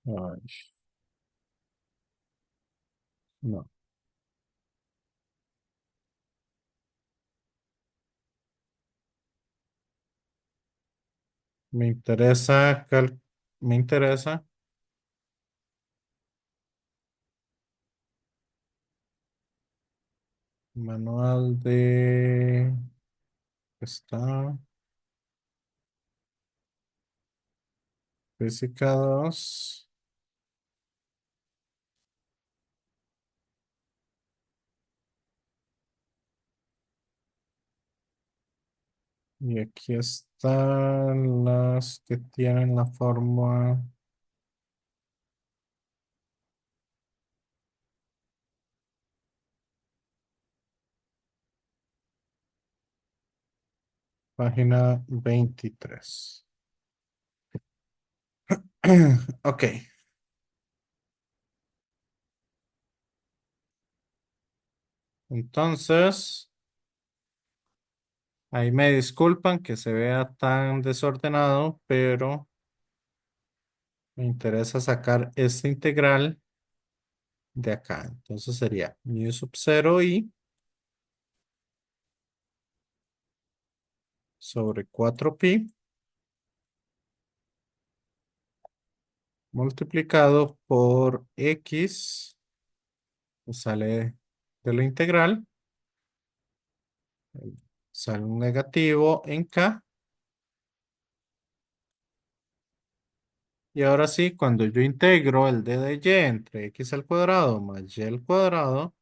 Ay, no, me interesa, me interesa manual de, está, física 2. Y aquí están las que tienen la forma. Página 23. Ok, entonces ahí me disculpan que se vea tan desordenado, pero me interesa sacar esta integral de acá. Entonces sería mu sub 0 i sobre 4pi multiplicado por x, que sale de la integral, sale un negativo en k. Y ahora sí, cuando yo integro el d de y entre x al cuadrado más y al cuadrado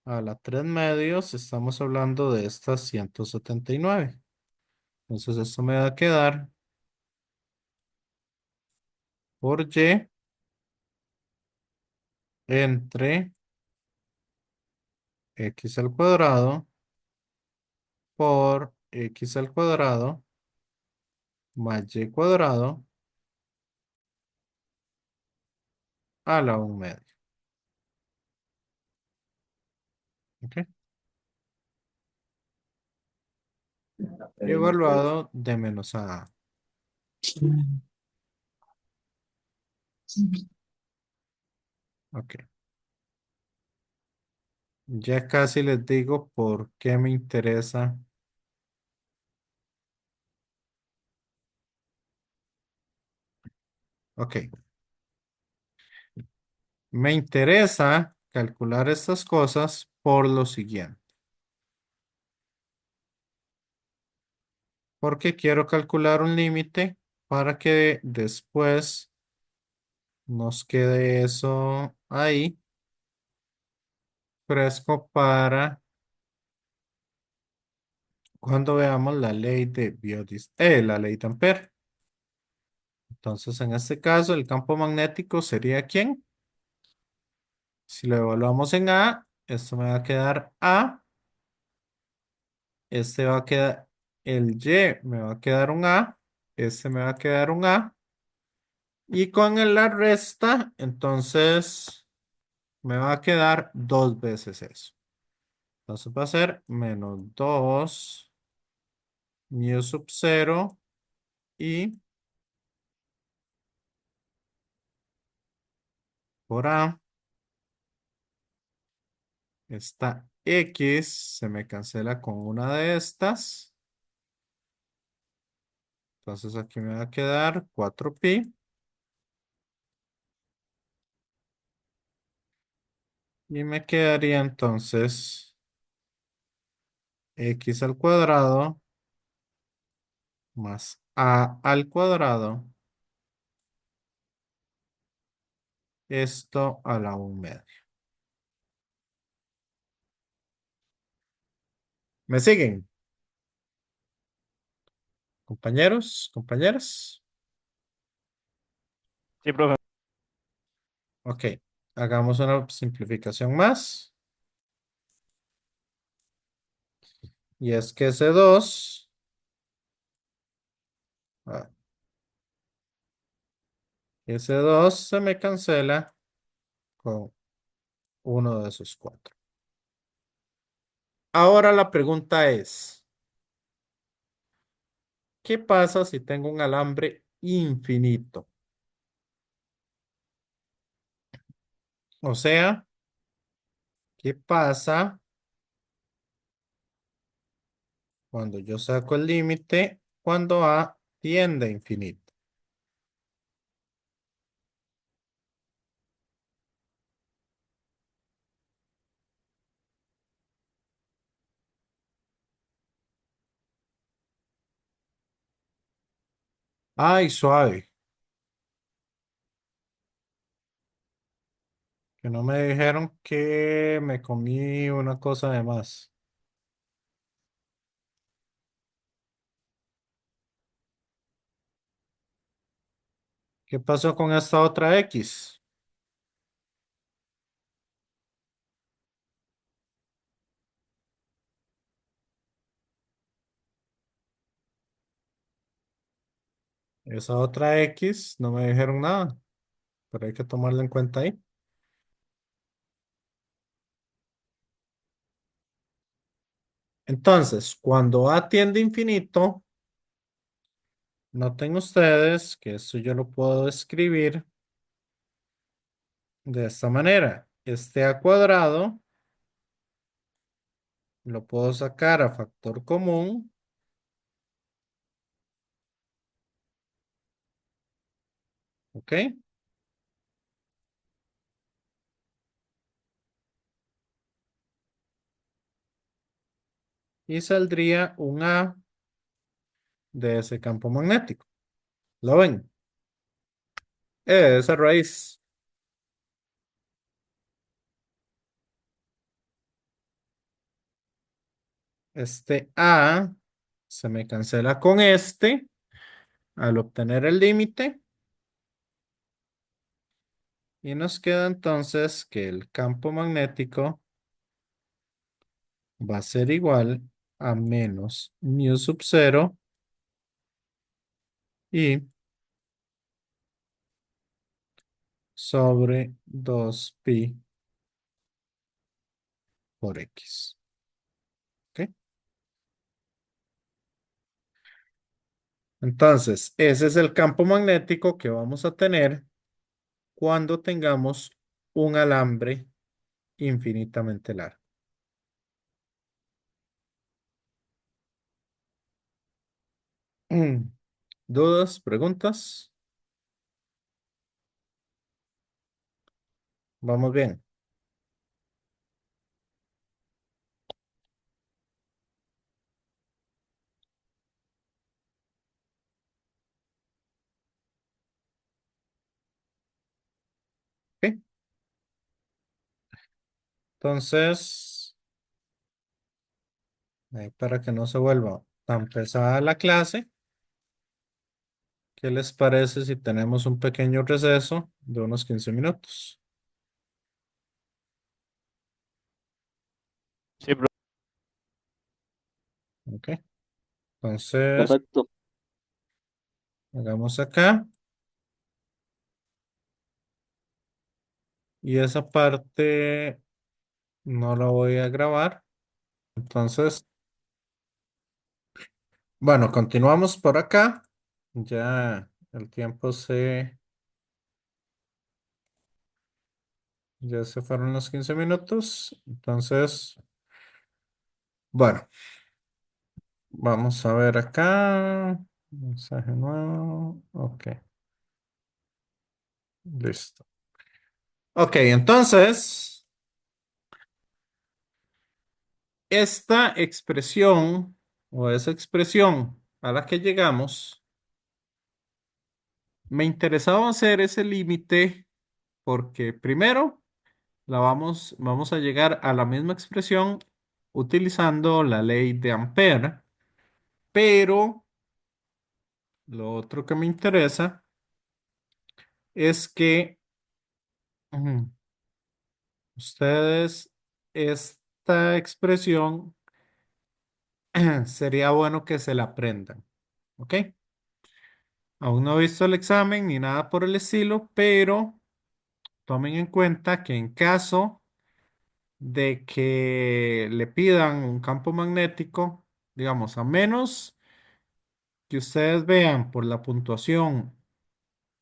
a la 3 medios, estamos hablando de estas 179. Entonces esto me va a quedar por y entre x al cuadrado por x al cuadrado más y cuadrado a la 1 medio. ¿Ok? Y evaluado de menos a. Ok. Ya casi les digo por qué me interesa. Ok. Me interesa calcular estas cosas por lo siguiente. Porque quiero calcular un límite para que después nos quede eso ahí fresco para cuando veamos la ley de la ley de Ampere. Entonces, en este caso, el campo magnético sería ¿quién? Si lo evaluamos en A, esto me va a quedar A. Este va a quedar, el Y me va a quedar un A. Este me va a quedar un A. Y con la resta, entonces me va a quedar dos veces eso. Entonces va a ser menos 2 mu sub 0 y por A. Esta X se me cancela con una de estas. Entonces aquí me va a quedar 4pi. Y me quedaría entonces x al cuadrado más a al cuadrado. Esto a la 1 media. ¿Me siguen, compañeros, compañeras? Sí, profe. Ok, hagamos una simplificación más. Y es que ese 2, ah, ese 2 se me cancela con uno de esos cuatro. Ahora la pregunta es, ¿qué pasa si tengo un alambre infinito? O sea, ¿qué pasa cuando yo saco el límite cuando A tiende a infinito? Ay, suave, que no me dijeron que me comí una cosa de más. ¿Qué pasó con esta otra X? Esa otra X no me dijeron nada, pero hay que tomarla en cuenta ahí. Entonces, cuando A tiende a infinito, noten ustedes que esto yo lo puedo escribir de esta manera. Este A cuadrado lo puedo sacar a factor común. ¿Ok? Y saldría un A de ese campo magnético. ¿Lo ven? Esa raíz. Este A se me cancela con este al obtener el límite. Y nos queda entonces que el campo magnético va a ser igual a menos mu sub 0 y sobre 2pi por x. ¿Ok? Entonces, ese es el campo magnético que vamos a tener cuando tengamos un alambre infinitamente largo. ¿Dudas? ¿Preguntas? Vamos bien. ¿Ok? Entonces, para que no se vuelva tan pesada la clase, ¿qué les parece si tenemos un pequeño receso de unos 15 minutos? Sí, profe. ¿Ok? Entonces, Perfecto. hagamos acá. Y esa parte no la voy a grabar. Entonces, bueno, continuamos por acá. Ya el tiempo ya se fueron los 15 minutos. Entonces, bueno, vamos a ver acá. Mensaje nuevo. Ok, listo. Ok, entonces, esta expresión o esa expresión a la que llegamos, me interesaba hacer ese límite porque primero vamos a llegar a la misma expresión utilizando la ley de Ampere, pero lo otro que me interesa es que ujú, ustedes esta expresión sería bueno que se la aprendan, ¿ok? Aún no he visto el examen ni nada por el estilo, pero tomen en cuenta que en caso de que le pidan un campo magnético, digamos, a menos que ustedes vean por la puntuación,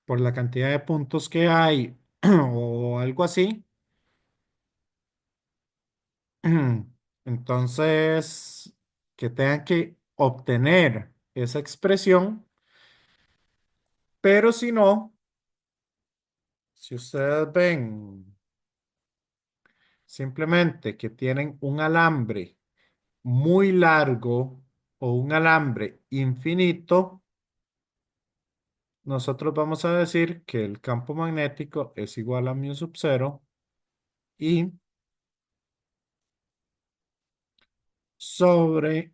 por la cantidad de puntos que hay o algo así, entonces que tengan que obtener esa expresión, pero si no, si ustedes ven simplemente que tienen un alambre muy largo o un alambre infinito, nosotros vamos a decir que el campo magnético es igual a mu sub 0 y sobre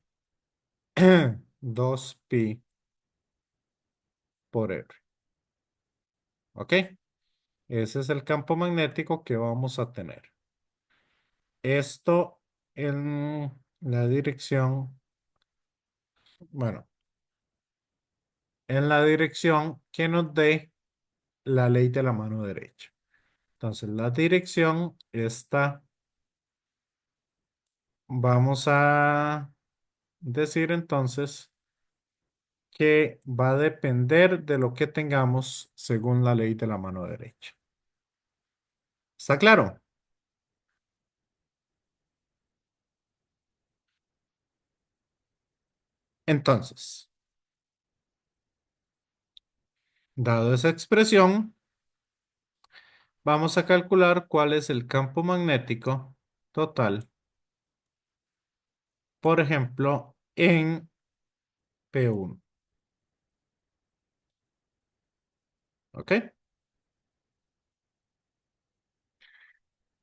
2pi por r. ¿Ok? Ese es el campo magnético que vamos a tener. Esto en la dirección, bueno, en la dirección que nos dé la ley de la mano derecha. Entonces, la dirección está, vamos a decir entonces que va a depender de lo que tengamos según la ley de la mano derecha. ¿Está claro? Entonces, dado esa expresión, vamos a calcular cuál es el campo magnético total, por ejemplo, en P1. ¿Ok?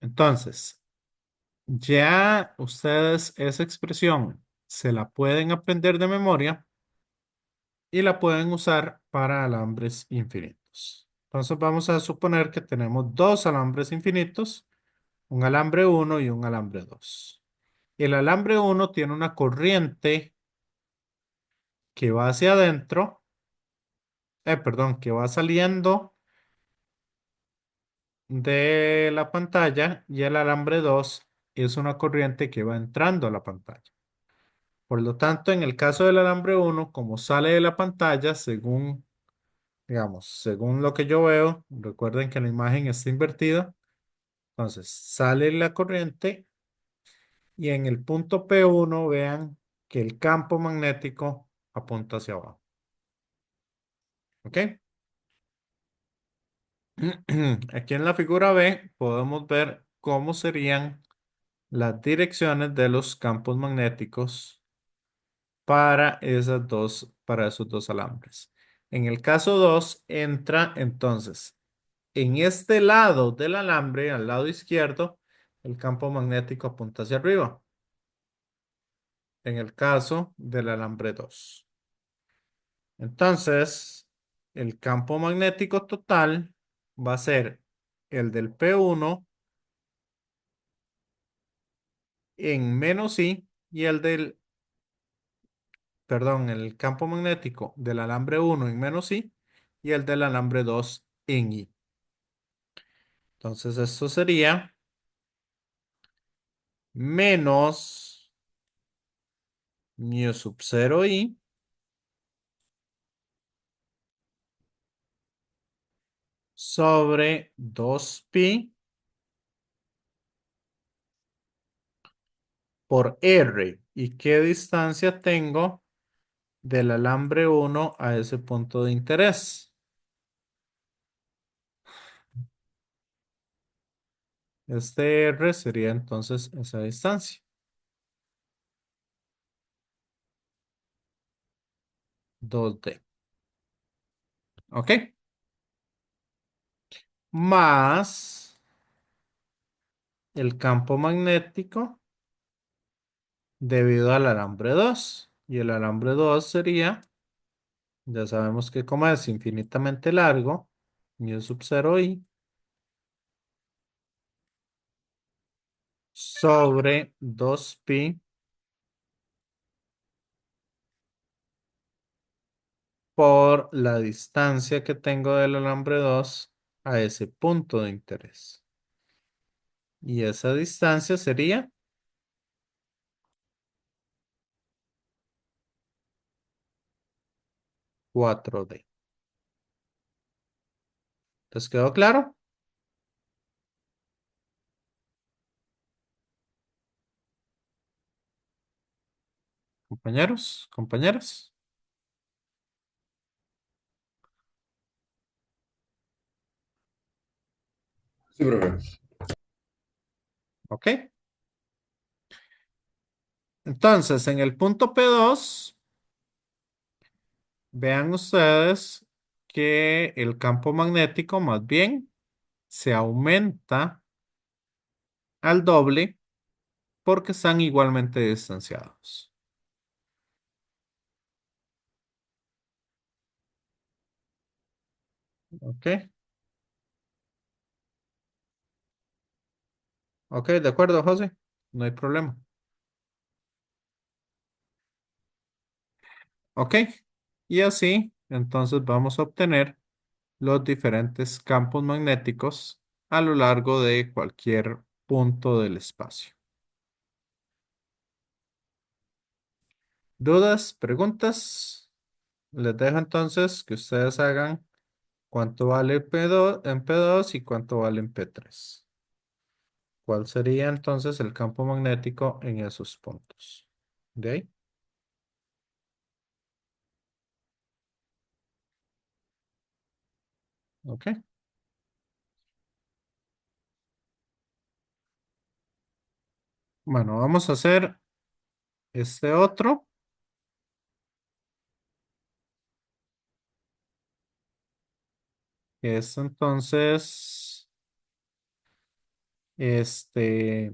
Entonces, ya ustedes esa expresión se la pueden aprender de memoria y la pueden usar para alambres infinitos. Entonces vamos a suponer que tenemos dos alambres infinitos, un alambre 1 y un alambre 2. El alambre 1 tiene una corriente que va hacia adentro, perdón, que va saliendo de la pantalla, y el alambre 2 es una corriente que va entrando a la pantalla. Por lo tanto, en el caso del alambre 1, como sale de la pantalla, según, digamos, según lo que yo veo, recuerden que la imagen está invertida, entonces sale la corriente y en el punto P1 vean que el campo magnético apunta hacia abajo. ¿Ok? Aquí en la figura B podemos ver cómo serían las direcciones de los campos magnéticos para esos dos alambres. En el caso 2 entra entonces en este lado del alambre, al lado izquierdo, el campo magnético apunta hacia arriba. En el caso del alambre 2. Entonces, el campo magnético total va a ser el del P1 en menos I y el del, perdón, el campo magnético del alambre 1 en menos I y el del alambre 2 en I. Entonces, esto sería menos mu sub 0 I sobre 2pi por R. ¿Y qué distancia tengo del alambre 1 a ese punto de interés? Este R sería entonces esa distancia. 2D. ¿Ok? Más el campo magnético debido al alambre 2. Y el alambre 2 sería, ya sabemos que como es infinitamente largo, mu sub 0 I sobre 2pi por la distancia que tengo del alambre 2 a ese punto de interés. Y esa distancia sería 4D. ¿Les quedó claro? Compañeros, compañeras. Sí, profe. ¿Ok? Entonces, en el punto P2, vean ustedes que el campo magnético más bien se aumenta al doble porque están igualmente distanciados. ¿Ok? Ok, de acuerdo, José. No hay problema. Ok. Y así, entonces vamos a obtener los diferentes campos magnéticos a lo largo de cualquier punto del espacio. ¿Dudas? ¿Preguntas? Les dejo entonces que ustedes hagan cuánto vale P2 en P2 y cuánto vale en P3. ¿Cuál sería entonces el campo magnético en esos puntos? ¿De ahí? Ok. Bueno, vamos a hacer este otro, que es entonces, este,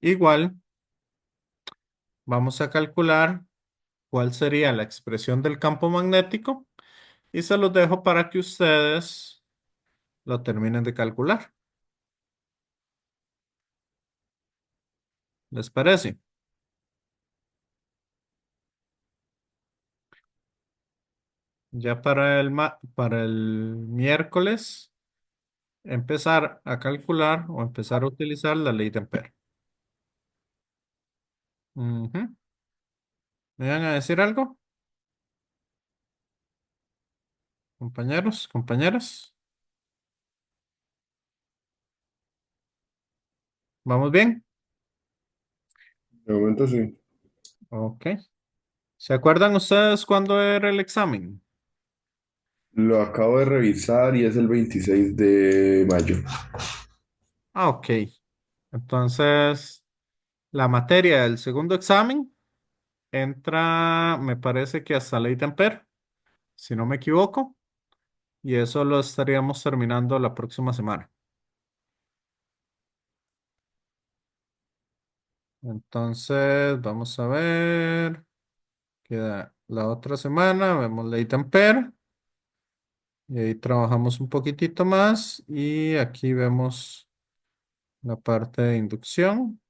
igual, vamos a calcular cuál sería la expresión del campo magnético y se los dejo para que ustedes lo terminen de calcular. ¿Les parece? Ya para el miércoles, empezar a calcular o empezar a utilizar la ley de Ampere. Ujú. ¿Me van a decir algo, compañeros, compañeras? ¿Vamos bien? De momento sí. Ok. ¿Se acuerdan ustedes cuándo era el examen? Lo acabo de revisar y es el 26 de mayo. Ah, ok. Entonces, la materia del segundo examen entra, me parece que hasta ley de Ampere, si no me equivoco, y eso lo estaríamos terminando la próxima semana. Entonces, vamos a ver. Queda la otra semana, vemos ley de Ampere, y ahí trabajamos un poquitito más, y aquí vemos la parte de inducción.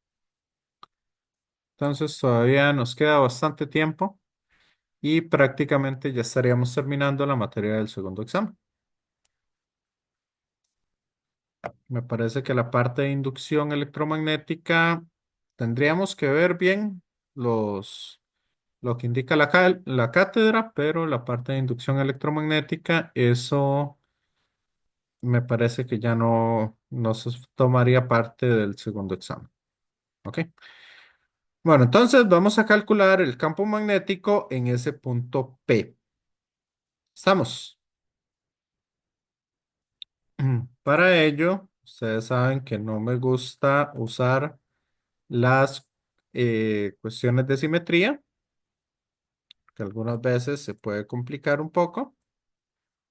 Entonces, todavía nos queda bastante tiempo. Y prácticamente ya estaríamos terminando la materia del segundo examen. Me parece que la parte de inducción electromagnética tendríamos que ver bien lo que indica la cátedra, pero la parte de inducción electromagnética, eso me parece que ya no se tomaría parte del segundo examen. ¿Ok? Bueno, entonces vamos a calcular el campo magnético en ese punto P. ¿Estamos? Para ello, ustedes saben que no me gusta usar las cuestiones de simetría, que algunas veces se puede complicar un poco.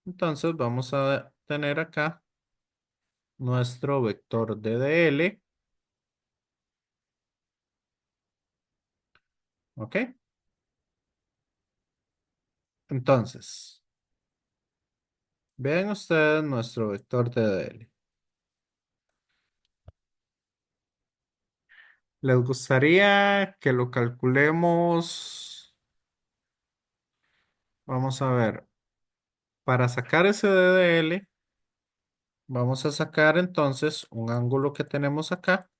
Entonces vamos a tener acá nuestro vector DDL, ¿ok? Entonces, vean ustedes nuestro vector DDL. ¿Les gustaría que lo calculemos? Vamos a ver, para sacar ese DDL. Vamos a sacar entonces un ángulo que tenemos acá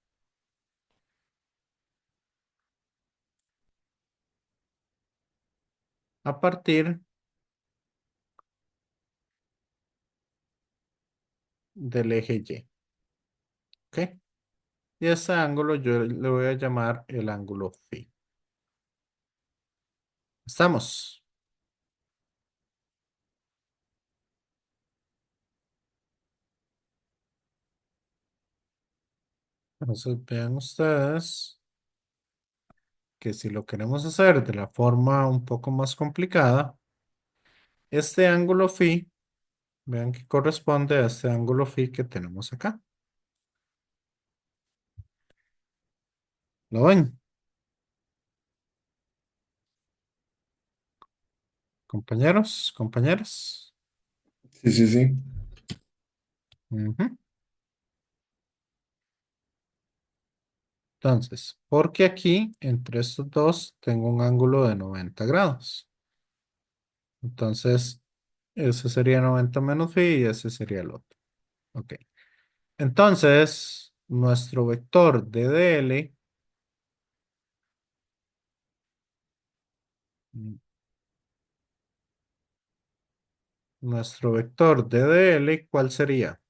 a partir del eje Y. ¿Ok? Y este ángulo yo le voy a llamar el ángulo phi. ¿Estamos? Entonces vean ustedes que si lo queremos hacer de la forma un poco más complicada, este ángulo phi, vean que corresponde a este ángulo phi que tenemos acá. ¿Lo ven, compañeros, compañeras? Sí, sí, sí. Ujú. Entonces, porque aquí entre estos dos tengo un ángulo de 90 grados. Entonces, ese sería 90 menos phi y ese sería el otro. Ok. Entonces, nuestro vector de DL, mm, nuestro vector de DL, ¿cuál sería?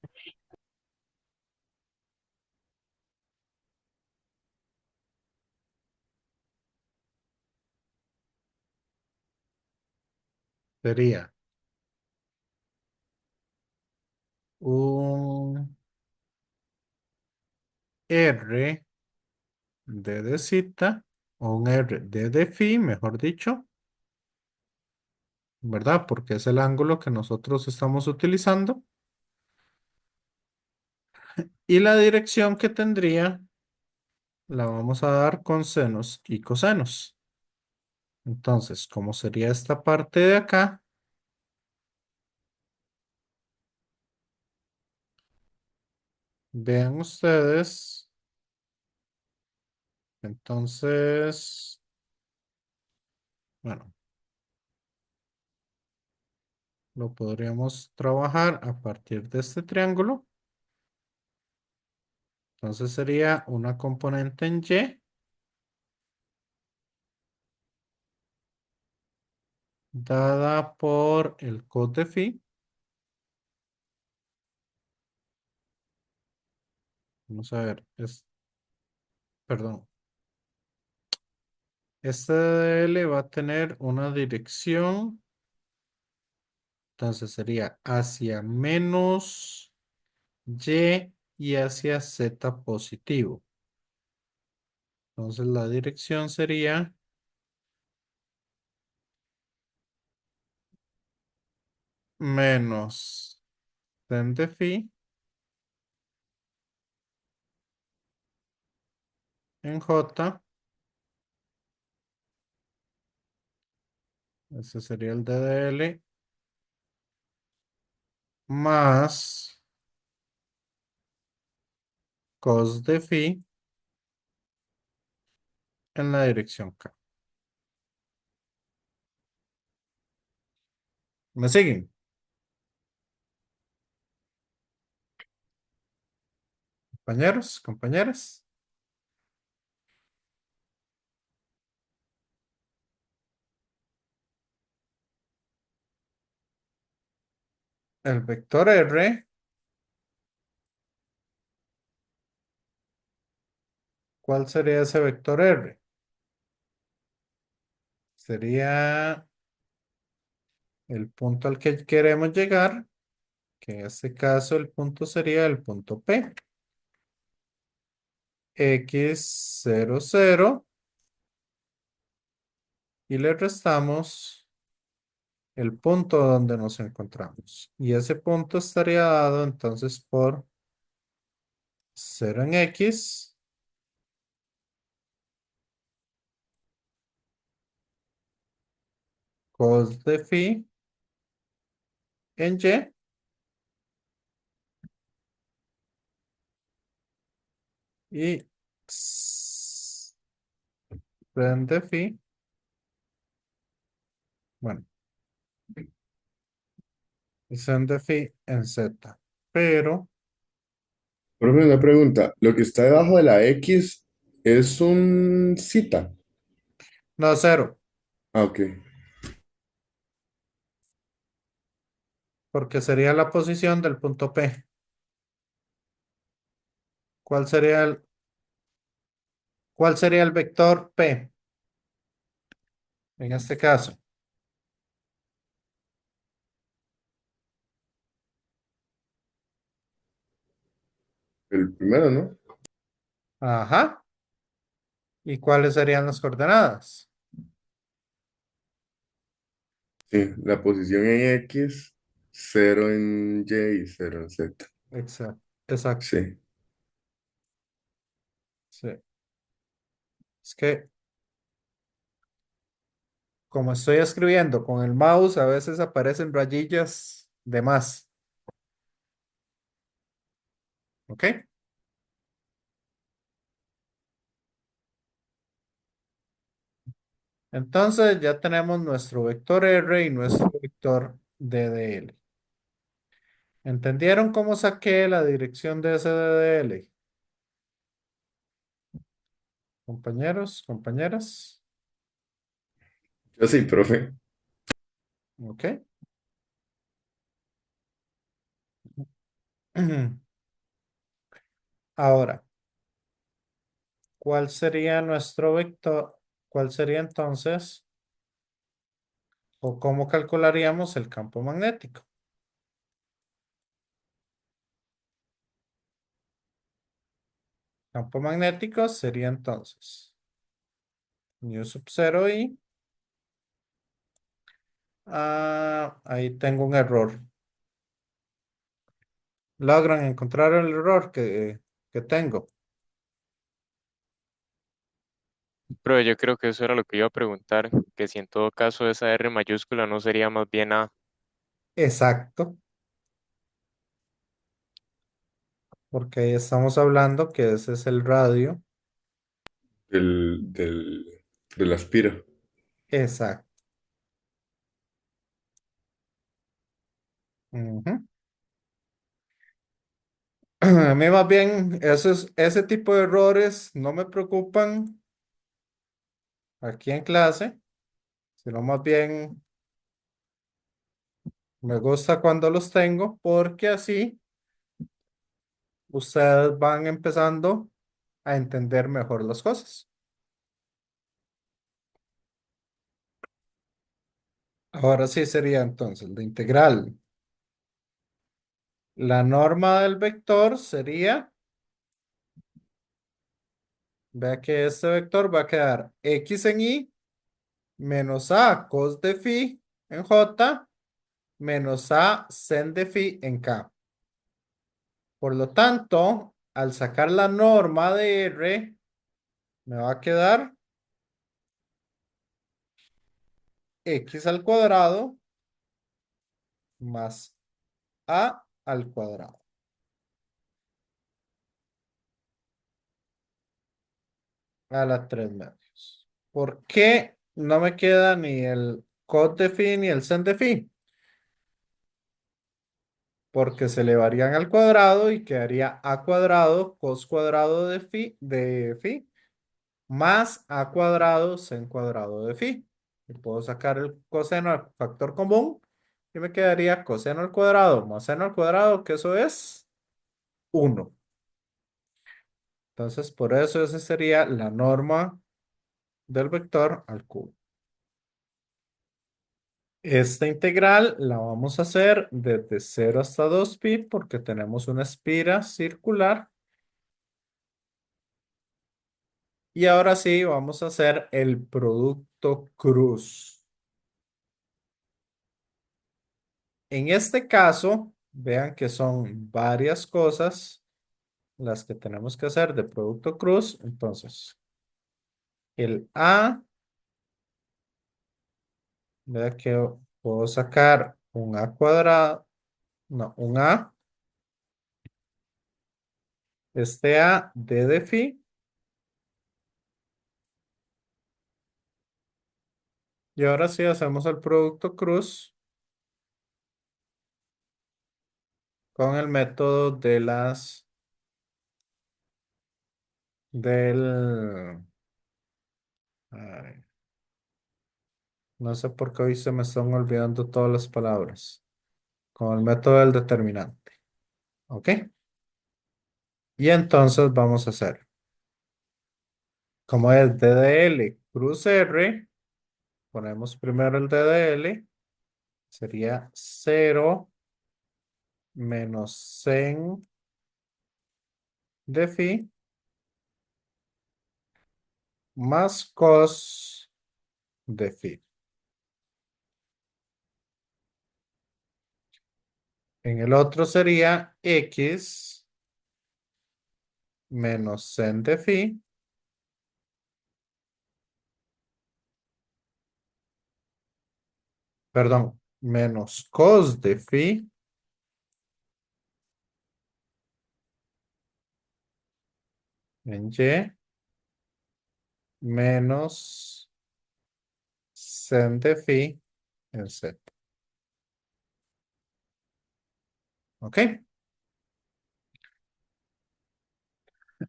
Sería un R de cita o un R de phi, mejor dicho, ¿verdad? Porque es el ángulo que nosotros estamos utilizando. Y la dirección que tendría la vamos a dar con senos y cosenos. Entonces, ¿cómo sería esta parte de acá? Vean ustedes. Entonces, bueno, lo podríamos trabajar a partir de este triángulo. Entonces sería una componente en Y dada por el cos de phi. Vamos a ver, perdón. Este L va a tener una dirección. Entonces sería hacia menos Y y hacia Z positivo. Entonces la dirección sería menos ten de phi en J. Ese sería el DDL más cos de phi en la dirección K. ¿Me siguen, compañeros, compañeras? El vector R, ¿cuál sería ese vector R? Sería el punto al que queremos llegar, que en este caso el punto sería el punto P. X 0 0 y le restamos el punto donde nos encontramos. Y ese punto estaría dado entonces por 0 en X cos de phi en Y sen de phi, bueno, y sen de phi en Z. Pero, Profe, una pregunta. Lo que está debajo de la X es un cita. no, cero, Ah, ok. porque sería la posición del punto P. ¿Cuál sería el vector P en este caso? El primero, ¿no? Ajá. ¿Y cuáles serían las coordenadas? Sí, la posición en X, cero en Y y cero en Z. Exacto, exacto. Sí. Sí. Es que como estoy escribiendo con el mouse, a veces aparecen rayillas de más. ¿Ok? Entonces ya tenemos nuestro vector R y nuestro vector DDL. ¿Entendieron cómo saqué la dirección de ese DDL? Compañeros, compañeras. Yo sí, profe. ¿Ok? Ahora, ¿cuál sería nuestro vector? ¿Cuál sería entonces? ¿O cómo calcularíamos el campo magnético? Campo magnético sería entonces mu sub 0 i. Ahí tengo un error. ¿Logran encontrar el error que tengo? Pero yo creo que eso era lo que iba a preguntar, que si en todo caso esa R mayúscula no sería más bien A. Exacto, porque ahí estamos hablando que ese es el radio. Del aspiro. Exacto. Ujú. A mí más bien ese tipo de errores no me preocupan aquí en clase, sino más bien me gusta cuando los tengo porque así ustedes van empezando a entender mejor las cosas. Ahora sí sería entonces la integral. La norma del vector sería, vea que este vector va a quedar x en y menos a cos de phi en j menos a sen de phi en k. Por lo tanto, al sacar la norma de R, me va a quedar x al cuadrado más a al cuadrado a la 3 medios. ¿Por qué no me queda ni el cos de phi ni el sen de phi? Porque se elevarían al cuadrado y quedaría a cuadrado cos cuadrado de phi más a cuadrado sin cuadrado de phi. Y puedo sacar el coseno al factor común y me quedaría coseno al cuadrado más seno al cuadrado, que eso es 1. Entonces, por eso esa sería la norma del vector al cubo. Esta integral la vamos a hacer desde 0 hasta 2pi porque tenemos una espira circular. Y ahora sí, vamos a hacer el producto cruz. En este caso, vean que son varias cosas las que tenemos que hacer de producto cruz. Entonces, el A, vea que puedo sacar un A cuadrado, no, un A, este A, D de phi, y ahora sí hacemos el producto cruz con el método de del, ay, no sé por qué hoy se me están olvidando todas las palabras. Con el método del determinante. ¿Ok? Y entonces vamos a hacer, como es DDL cruz R, ponemos primero el DDL, sería 0 menos sen de phi más cos de phi. En el otro sería x menos sen de phi, perdón, menos cos de phi en Y menos sen de phi en Z. ¿Ok?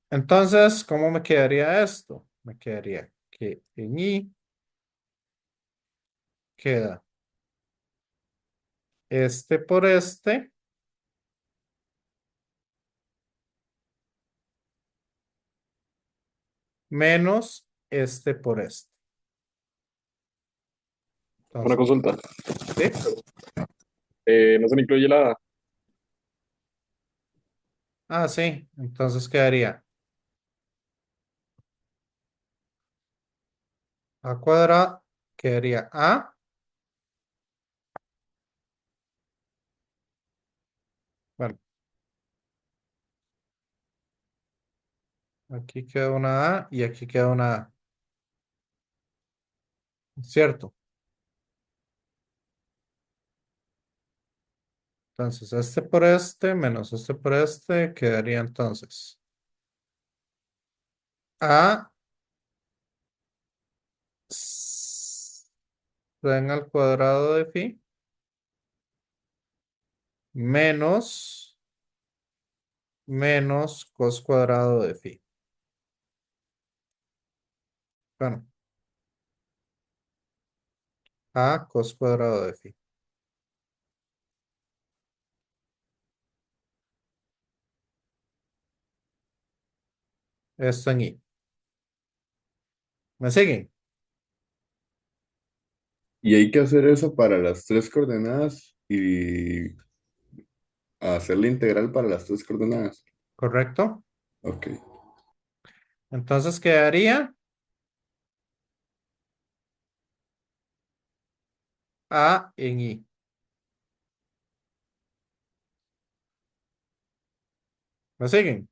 Entonces, ¿cómo me quedaría esto? Me quedaría que en Y queda este por este menos este por este. Una Entonces, consulta. ¿sí? No se le incluye la A. Ah, sí. Entonces quedaría A cuadrado, quedaría A. Bueno, aquí queda una A y aquí queda una A. ¿Cierto? Entonces, este por este menos este por este quedaría entonces A sin al cuadrado de phi menos cos cuadrado de phi. Bueno, A cos cuadrado de phi. Esto en Y. ¿Me siguen? Y hay que hacer eso para las tres coordenadas y hacer la integral para las tres coordenadas. ¿Correcto? Ok. Entonces quedaría A en Y. ¿Me siguen?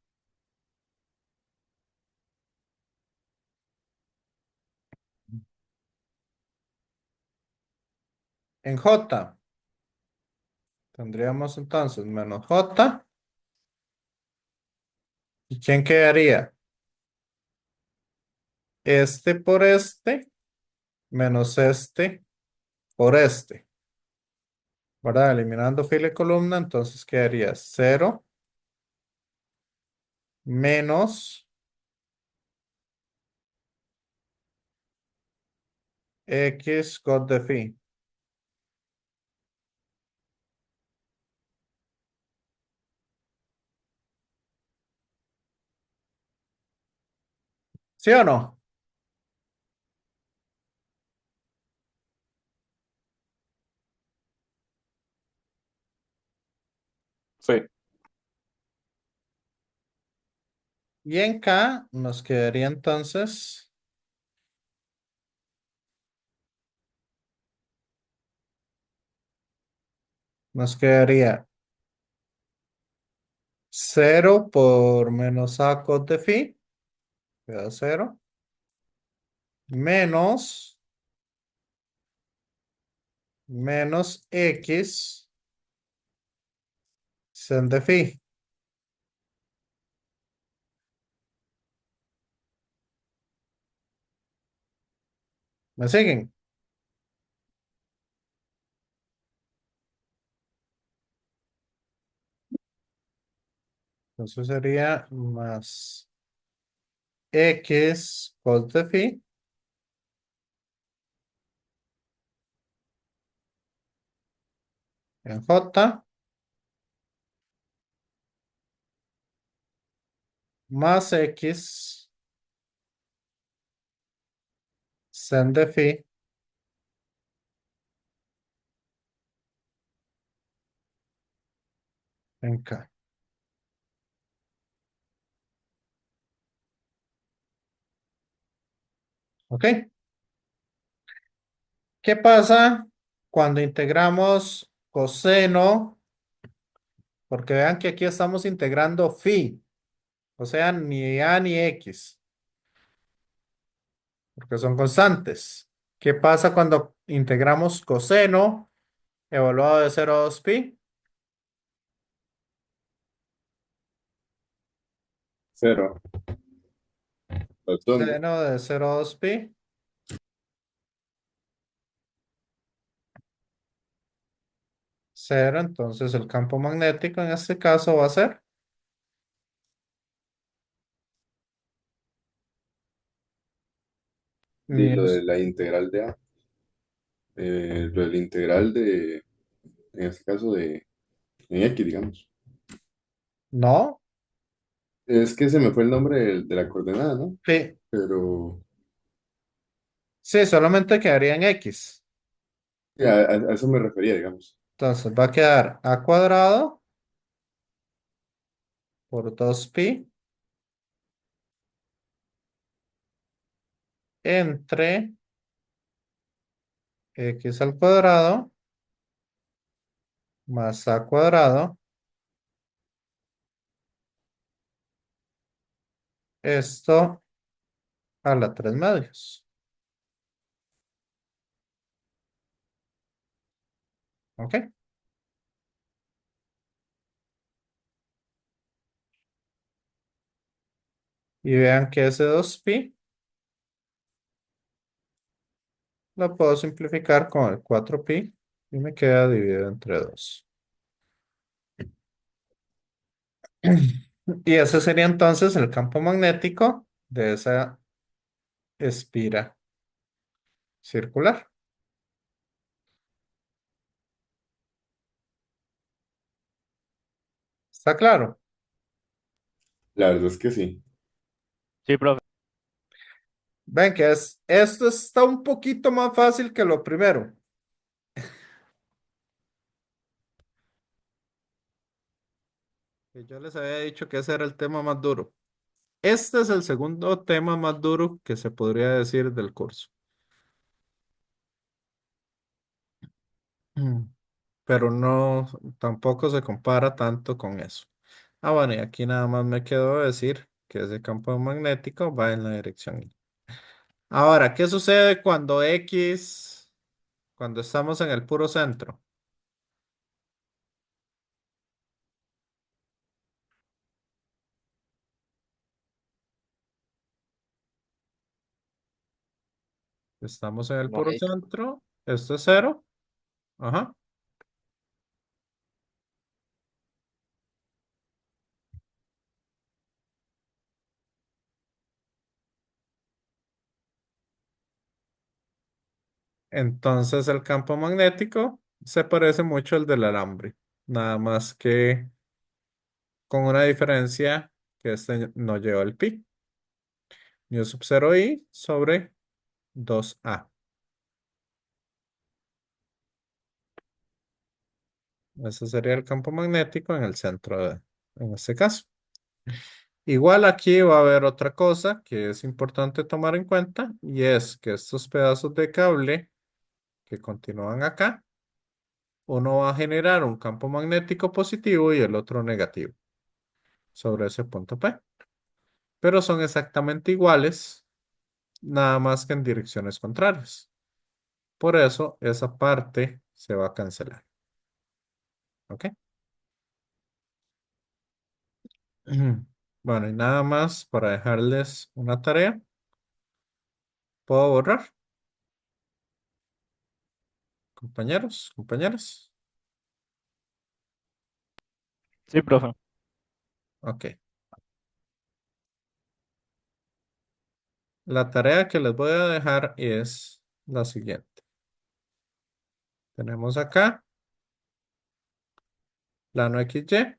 En J tendríamos entonces menos J. ¿Y quién quedaría? Este por este menos este por este. ¿Verdad? Eliminando fila y columna, entonces quedaría 0 menos X cos de phi. ¿Sí o no? Sí. Y en K nos quedaría entonces nos quedaría 0 por menos A cos de phi, queda 0, menos X sen de phi. ¿Me siguen? Entonces sería más X cos de phi en J más X sen de phi en K. ¿Ok? ¿Qué pasa cuando integramos coseno? Porque vean que aquí estamos integrando phi, o sea, ni A ni X, porque son constantes. ¿Qué pasa cuando integramos coseno evaluado de 0 a 2pi? Cero. Los dos, ¿no? Seno de 0 a 2pi. Cero, entonces el campo magnético en este caso va a ser Y lo de news. la integral de A. Lo de la integral de, en este caso en X, digamos. No, Es que se me fue el nombre de la coordenada, ¿no? sí, Pero sí, solamente quedaría en X. sí, a eso me refería, digamos. Entonces va a quedar a cuadrado por 2pi entre x al cuadrado más a cuadrado. Esto a la 3 medios. ¿Ok? Y vean que ese 2pi lo puedo simplificar con el 4pi y me queda dividido entre 2. Y ese sería entonces el campo magnético de esa espira circular. ¿Está claro? La verdad es que sí. Sí, profe. Ven que esto está un poquito más fácil que lo primero. Que yo les había dicho que ese era el tema más duro. Este es el segundo tema más duro que se podría decir del curso. Mm. Pero no, tampoco se compara tanto con eso. Ah, bueno, y aquí nada más me quedó decir que ese campo magnético va en la dirección Y. Ahora, ¿qué sucede cuando estamos en el puro centro? Estamos en el No puro hay. centro, esto es cero. Ajá. Entonces el campo magnético se parece mucho al del alambre, nada más que con una diferencia que este no lleva el pi. Mu sub 0 i sobre 2a. Ese sería el campo magnético en el centro en este caso. Igual aquí va a haber otra cosa que es importante tomar en cuenta y es que estos pedazos de cable que continúan acá, uno va a generar un campo magnético positivo y el otro negativo sobre ese punto P. Pero son exactamente iguales, nada más que en direcciones contrarias. Por eso esa parte se va a cancelar. ¿Ok? Bueno, y nada más para dejarles una tarea. ¿Puedo borrar, compañeros, compañeras? Sí, profe. Ok. La tarea que les voy a dejar es la siguiente. Tenemos acá plano XY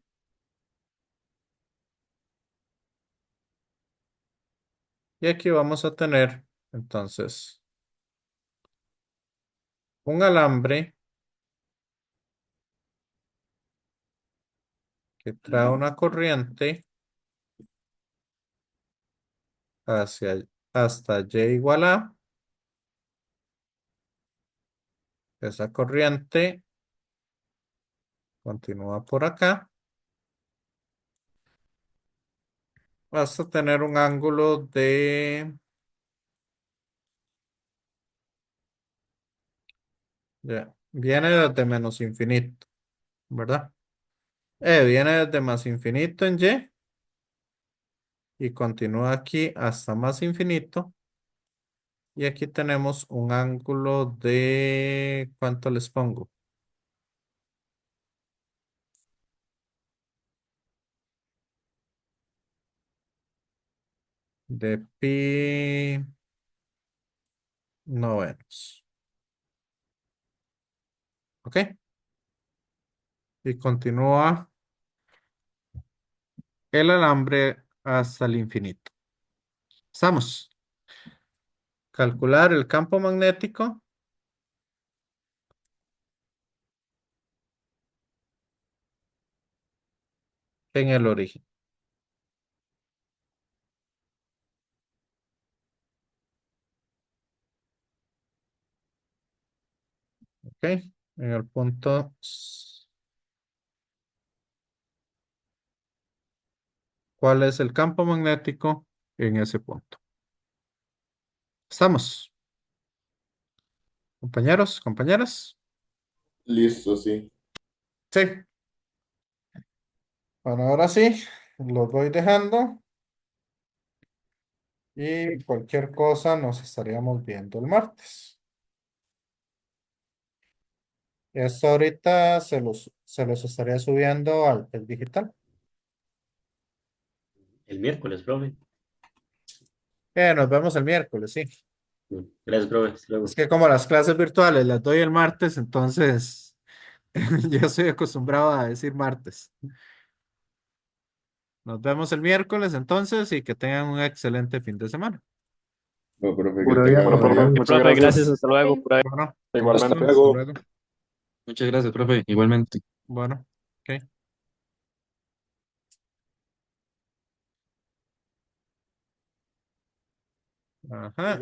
y aquí vamos a tener entonces un alambre que trae una corriente hacia, hasta Y igual a. Esa corriente continúa por acá hasta tener un ángulo viene desde menos infinito, ¿verdad? Viene desde más infinito en Y y continúa aquí hasta más infinito. Y aquí tenemos un ángulo de, ¿cuánto les pongo? De pi novenos. ¿Ok? Y continúa el alambre hasta el infinito. Estamos. Calcular el campo magnético en el origen. ¿Ok? En el punto. ¿Cuál es el campo magnético en ese punto? Estamos. Compañeros, compañeras. Listo, sí. Sí. Bueno, ahora sí, los voy dejando y cualquier cosa nos estaríamos viendo el martes. Esto ahorita se los estaría subiendo al PEC digital. El miércoles, profe. Nos vemos el miércoles, sí. Gracias, profe. Hasta Es luego. que como las clases virtuales las doy el martes, entonces yo estoy acostumbrado a decir martes. Nos vemos el miércoles entonces y que tengan un excelente fin de semana. Bueno, profe, que Puro tenga Bueno, bien. profe, buen día. muchas Profe, gracias, gracias. hasta luego, por ahí. Bueno, con Igualmente. gusto, Hasta hasta luego. luego. Muchas gracias, profe. Igualmente. Bueno, ok. Ajá.